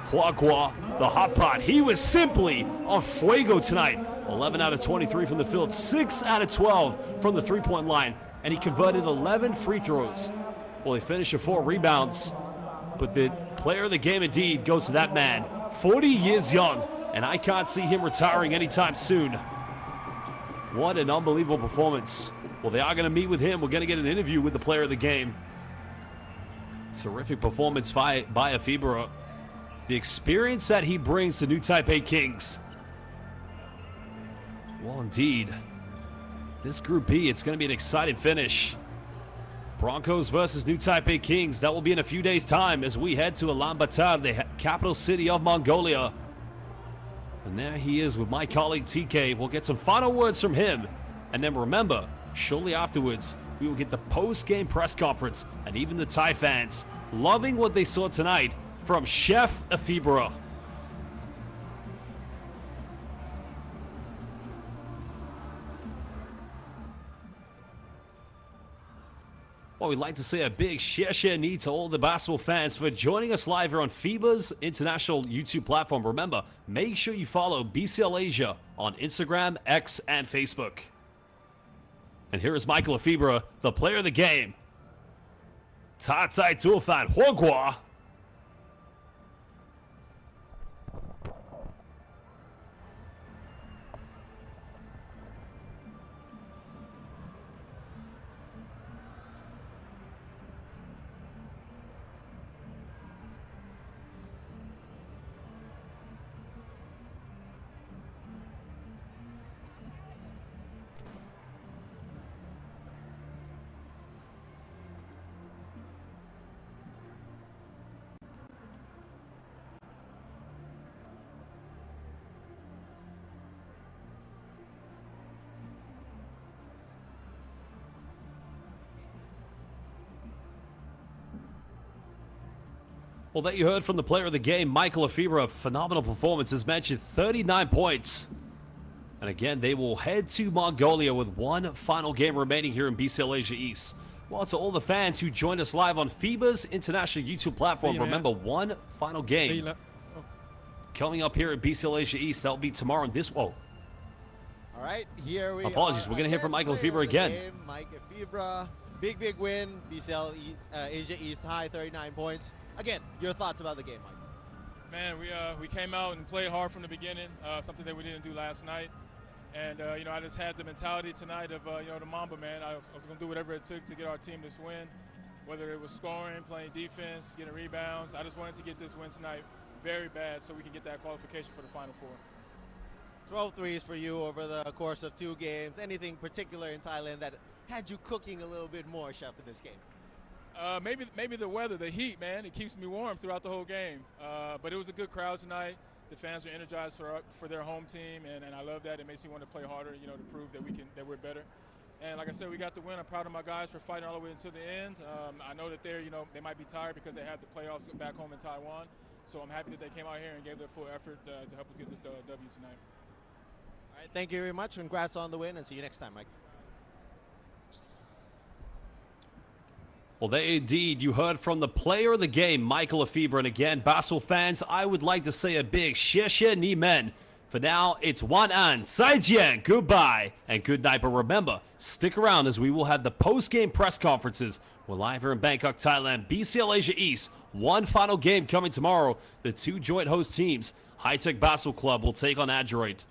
Huagua, the hot pot. He was simply on fuego tonight. 11 out of 23 from the field, 6 out of 12 from the three-point line, and he converted 11 free throws. Well, he finished with 4 rebounds, but the player of the game indeed goes to that man, 40 years young, and I can't see him retiring anytime soon. What an unbelievable performance. Well, they are going to meet with him. We're going to get an interview with the player of the game. Terrific performance by FIBA. The experience that he brings to New Taipei Kings. Well, indeed. This Group B, it's going to be an exciting finish. Broncos versus New Taipei Kings. That will be in a few days' time as we head to Ulaanbaatar, the capital city of Mongolia. And there he is with my colleague TK. We'll get some final words from him. And then remember, shortly afterwards, we will get the post-game press conference, and even the Thai fans loving what they saw tonight from Chef FIBA. Well, we'd like to say a big share to all the basketball fans for joining us live here on FIBA's international YouTube platform. Remember, make sure you follow BCL Asia on Instagram, X, and Facebook. And here is Michael Lefebvre, the player of the game. Tatsai Tuafan Huagua. Well, that you heard from the player of the game, Michael FIBA. Phenomenal performance, as mentioned, 39 points. And again, they will head to Mongolia with one final game remaining here in BCL Asia East. Well, to all the fans who joined us live on FIBA's international YouTube platform, remember, one final game coming up here at BCL Asia East. That'll be tomorrow in this. Whoa. All right, here we Apologies, we're going to hear from Michael FIBA again. Mike FIBA, big win. BCL Asia East high, 39 points. Again, your thoughts about the game, Mike? Man, we came out and played hard from the beginning, something that we didn't do last night. And, you know, I just had the mentality tonight of, you know, the Mamba, man. I was going to do whatever it took to get our team this win, whether it was scoring, playing defense, getting rebounds. I just wanted to get this win tonight very bad so we can get that qualification for the Final Four. 12 threes for you over the course of 2 games. Anything particular in Thailand that had you cooking a little bit more, Chef, in this game? Maybe the weather, the heat, man. It keeps me warm throughout the whole game. But it was a good crowd tonight. The fans are energized for their home team, and I love that. It makes me want to play harder, you know, to prove that we're better. And like I said, we got the win. I'm proud of my guys for fighting all the way until the end. I know that they might be tired because they have the playoffs back home in Taiwan. So I'm happy that they came out here and gave their full effort to help us get this W tonight. All right, thank you very much. Congrats on the win, and see you next time, Mike. Well, there indeed, you heard from the player of the game, Michael FIBA. And again, basketball fans, I would like to say a big 谢谢你们. For now, it's 晚安, 再见, goodbye, and good night. But remember, stick around as we will have the post-game press conferences. We're live here in Bangkok, Thailand, BCL Asia East. One final game coming tomorrow. The 2 joint host teams, High Tech Basketball Club, will take on Android.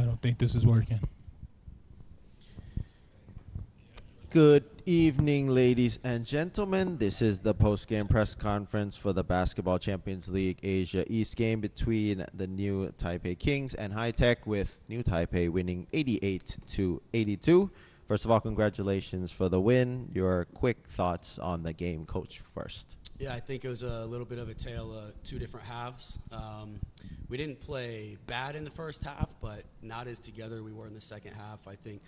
I don't think this is working. Good evening, ladies and gentlemen. This is the post-game press conference for the Basketball Champions League Asia East game between the new Taipei Kings and High Tech, with New Taipei winning 88-82. First of all, congratulations for the win. Your quick thoughts on the game, Coach, first. Yeah, I think it was a little bit of a tale of two different halves. We didn't play bad in the first half, but not as together we were in the second half. I think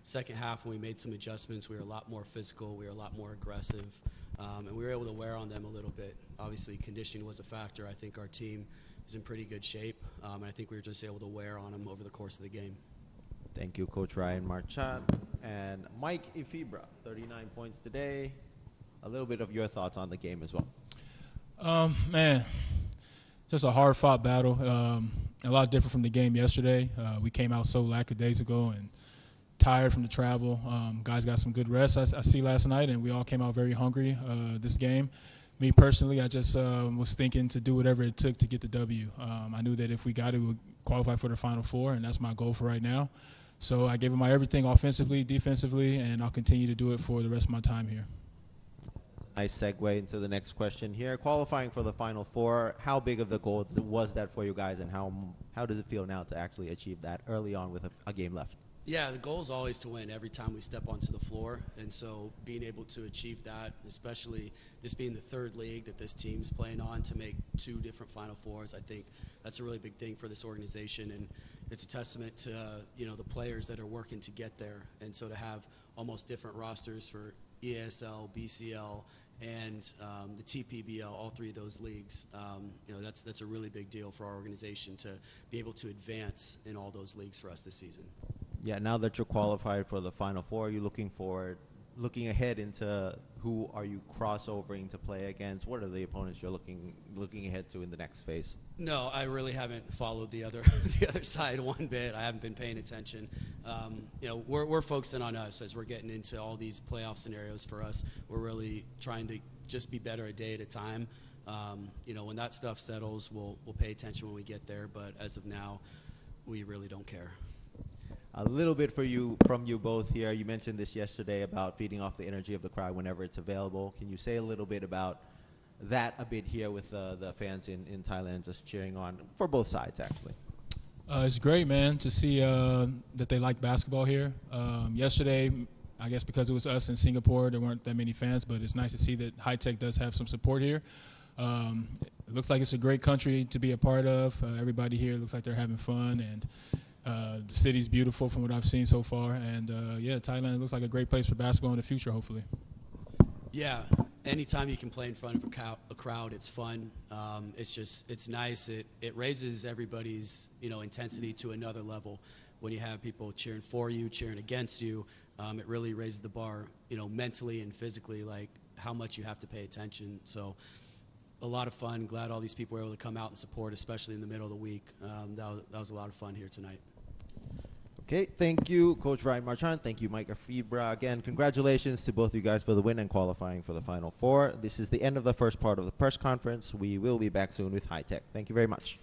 second half, when we made some adjustments, we were a lot more physical, we were a lot more aggressive, and we were able to wear on them a little bit. Obviously, conditioning was a factor. I think our team is in pretty good shape, and I think we were just able to wear on them over the course of the game. Thank you, Coach Ryan Marchand. And Mike FIBA, 39 points today. A little bit of your thoughts on the game as well. Man, just a hard-fought battle. A lot different from the game yesterday. We came out so lackadaisical and tired from the travel. Guys got some good rest, I see, last night, and we all came out very hungry this game. Me personally, I just was thinking to do whatever it took to get the W. I knew that if we got it, we would qualify for the Final Four, and that's my goal for right now. So I gave it my everything offensively, defensively, and I'll continue to do it for the rest of my time here. Nice segue into the next question here. Qualifying for the Final Four, how big of the goal was that for you guys, and how does it feel now to actually achieve that early on with a game left? Yeah, the goal is always to win every time we step onto the floor, and so being able to achieve that, especially this being the third league that this team's playing on, to make two different Final Fours, I think that's a really big thing for this organization, and it's a testament to the players that are working to get there. And so to have almost different rosters for ESL, BCL, and the TPBL, all three of those leagues, that's a really big deal for our organization to be able to advance in all those leagues for us this season. Yeah, now that you're qualified for the Final Four, are you looking ahead into who are you crossovering to play against? What are the opponents you're looking ahead to in the next phase? No, I really haven't followed the other side one bit. I haven't been paying attention. We're focusing on us as we're getting into all these playoff scenarios. For us, we're really trying to just be better a day at a time. When that stuff settles, we'll pay attention when we get there. But as of now, we really don't care. A little bit from you both here. You mentioned this yesterday about feeding off the energy of the crowd whenever it's available. Can you say a little bit about that a bit here with the fans in Thailand just cheering on for both sides, actually? It's great, man, to see that they like basketball here. Yesterday, I guess because it was us in Singapore, there weren't that many fans, but it's nice to see that High Tech does have some support here. It looks like it's a great country to be a part of. Everybody here looks like they're having fun, and the city's beautiful from what I've seen so far. And, Thailand looks like a great place for basketball in the future, hopefully. Yeah, anytime you can play in front of a crowd, it's fun. It's nice. It raises everybody's, intensity to another level. When you have people cheering for you, cheering against you, it really raises the bar, mentally and physically, like how much you have to pay attention. So a lot of fun. Glad all these people were able to come out and support, especially in the middle of the week. That was a lot of fun here tonight. Okay, thank you, Coach Ryan Marchand. Thank you, Mike Fibra. Again, congratulations to both of you guys for the win and qualifying for the Final Four. This is the end of the first part of the press conference. We will be back soon with High Tech. Thank you very much.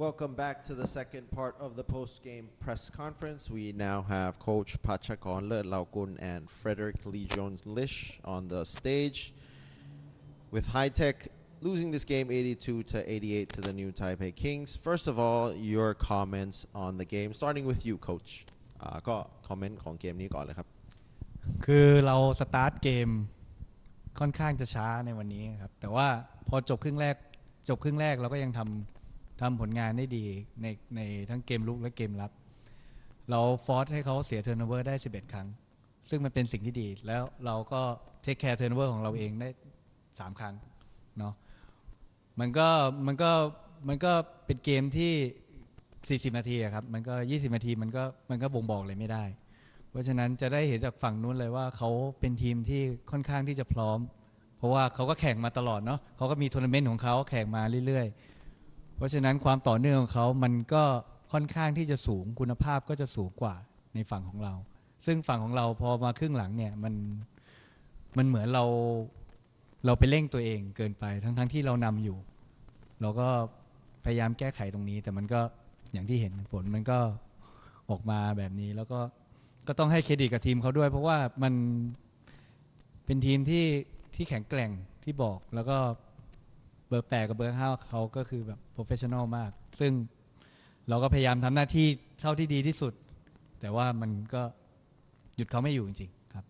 Welcome back to the second part of the post-game press conference. We now have Coach Pachakon Lerlaokun and Frederick Lee Jones-Lish on the stage. With High Tech losing this game 82-88 to the new Taipei Kings. First of all, your comments on the game, starting with you, Coach. ก็คอมเมนต์ของเกมนี้ก่อนเลยครับคือเราสตาร์ทเกมค่อนข้างจะช้าในวันนี้ครับแต่ว่าพอจบครึ่งแรกเราก็ยังทำผลงานได้ดีในทั้งเกมลุกและเกมรับเราฟอร์สให้เขาเสียเทิร์นโอเวอร์ได้11ครั้งซึ่งมันเป็นสิ่งที่ดีแล้วเราก็เทคแคร์เทิร์นโอเวอร์ของเราเองได้3ครั้งเนาะมันก็เป็นเกมที่40นาทีครับมันก็20นาทีมันก็บ่งบอกเลยไม่ได้เพราะฉะนั้นจะได้เห็นจากฝั่งนู้นเลยว่าเขาเป็นทีมที่ค่อนข้างที่จะพร้อมเพราะว่าเขาก็แข่งมาตลอดเนาะเขาก็มีทัวร์นาเมนต์ของเขาแข่งมาเรื่อยๆเพราะฉะนั้นความต่อเนื่องของเขามันก็ค่อนข้างที่จะสูงคุณภาพก็จะสูงกว่าในฝั่งของเราซึ่งฝั่งของเราพอมาครึ่งหลังเนี่ยมันเหมือนเราไปเร่งตัวเองเกินไปทั้งที่เรานำอยู่เราก็พยายามแก้ไขตรงนี้แต่มันก็อย่างที่เห็นผลมันก็ออกมาแบบนี้แล้วก็ต้องให้เครดิตกับทีมเขาด้วยเพราะว่ามันเป็นทีมที่แข็งแกร่งที่บอกแล้วก็เบอร์8กับเบอร์5เขาก็คือแบบโปรเฟชชั่นอลมากซึ่งเราก็พยายามทำหน้าที่เท่าที่ดีที่สุดแต่ว่ามันก็หยุดเขาไม่อยู่จริงๆครับ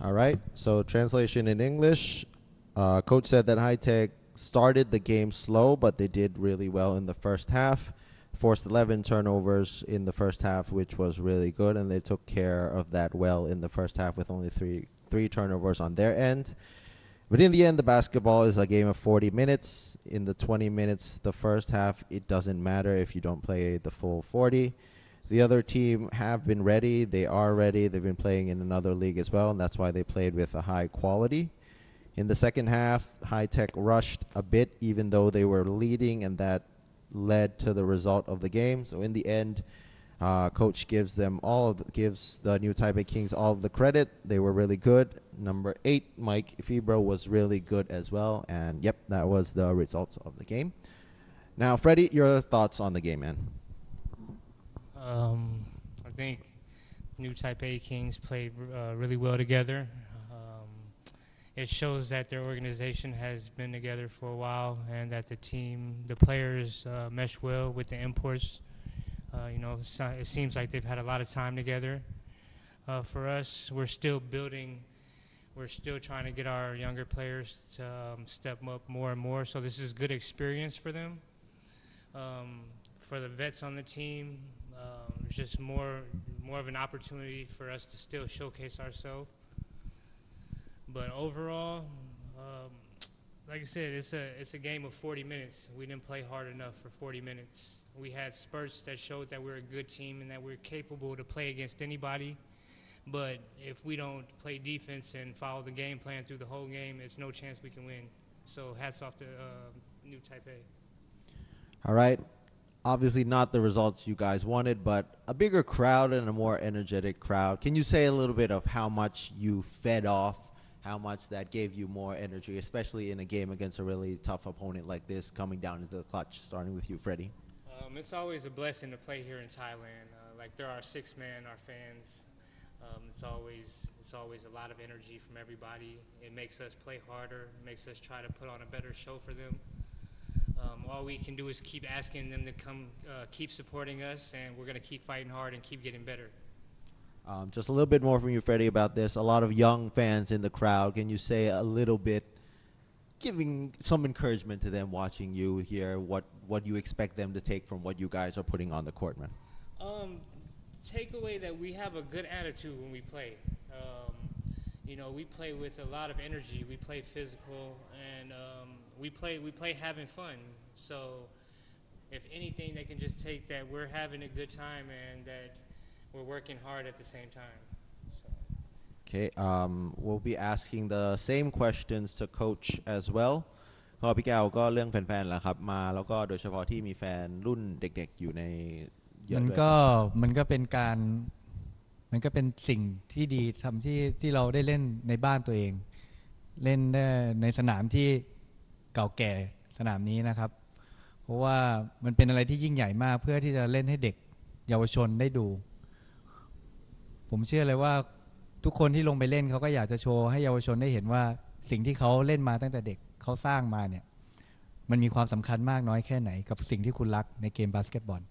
All right, so translation in English. Coach said that High Tech started the game slow, but they did really well in the first half. Forced 11 turnovers in the first half, which was really good, and they took care of that well in the first half with only three turnovers on their end. But in the end, the basketball is a game of 40 minutes. In the 20 minutes, the first half, it doesn't matter if you don't play the full 40. The other team have been ready. They are ready. They've been playing in another league as well, and that's why they played with a high quality. In the second half, High Tech rushed a bit, even though they were leading, and that led to the result of the game. So in the end, coach gives the new Taipei Kings all of the credit. They were really good. Number 8, Mike FIBA, was really good as well. And yep, that was the results of the game. Now, Freddie, your thoughts on the game, man? I think new Taipei Kings played really well together. It shows that their organization has been together for a while and that the players mesh well with the imports. It seems like they've had a lot of time together. For us, we're still building. We're still trying to get our younger players to step up more and more. So this is good experience for them. For the vets on the team, it's just more of an opportunity for us to still showcase ourselves. But overall, like I said, it's a game of 40 minutes. We didn't play hard enough for 40 minutes. We had spurts that showed that we're a good team and that we're capable to play against anybody. But if we don't play defense and follow the game plan through the whole game, it's no chance we can win. So hats off to New Taipei. All right. Obviously not the results you guys wanted, but a bigger crowd and a more energetic crowd. Can you say a little bit of how much you fed off, how much that gave you more energy, especially in a game against a really tough opponent like this, coming down into the clutch, starting with you, Freddie? It's always a blessing to play here in Thailand. They're our sixth man, our fans. It's always a lot of energy from everybody. It makes us play harder, makes us try to put on a better show for them. All we can do is keep asking them to come, keep supporting us, and we're going to keep fighting hard and keep getting better. Just a little bit more from you, Freddie, about this. A lot of young fans in the crowd. Can you say a little bit, giving some encouragement to them watching you here, what you expect them to take from what you guys are putting on the court, man? Take away that we have a good attitude when we play. We play with a lot of energy. We play physical, and we play having fun. So if anything, they can just take that we're having a good time and that we're working hard at the same time. Okay, we'll be asking the same questions to coach as well. ก็พี่แก้วก็เรื่องแฟนๆแหละครับมาแล้วก็โดยเฉพาะที่มีแฟนรุ่นเด็กๆอยู่ในเยอะด้วยมันก็เป็นสิ่งที่ดีทำที่เราได้เล่นในบ้านตัวเองเล่นได้ในสนามที่เก่าแก่สนามนี้นะครับเพ ราะว่ามันเป็นอะไรที่ยิ่งใหญ่มากเพื่อที่จะเล่นให้เด็กเยาวชนได้ดูผมเชื่อเลยว่าทุกคนที่ลงไปเล่นเขาก็อยากจะโชว์ให้เยาวชนได้เห็นว่าสิ่งที่เขาเล่นมาตั้งแต่เด็กเขาสร้างมาเนี่ยมันมีความสำคัญมากน้อยแค่ไหนกับสิ่งที่คุณรักในเกมบาสเกตบอล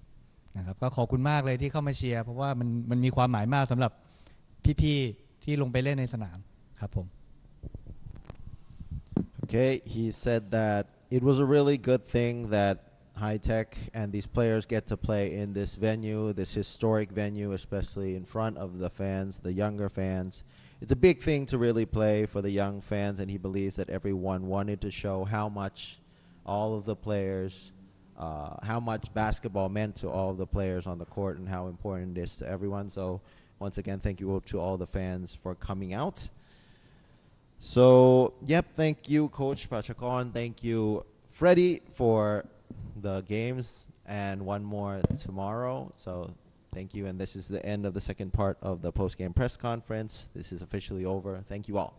นะครับก็ขอบคุณมากเลยที่เข้ามาเชียร์เพราะว่ามันมีความหมายมากสำหรับพี่ๆที่ลงไปเล่นในสนามครับผม Okay, he said that it was a really good thing that High Tech and these players get to play in this venue, this historic venue, especially in front of the fans, the younger fans. It's a big thing to really play for the young fans, and he believes that everyone wanted to show how much all of the players, how much basketball meant to all of the players on the court and how important it is to everyone. So once again, thank you to all the fans for coming out. So, yep, thank you, Coach Pachakon. Thank you, Freddie, for the games, and one more tomorrow. So, thank you, and this is the end of the second part of the post-game press conference. This is officially over. Thank you all.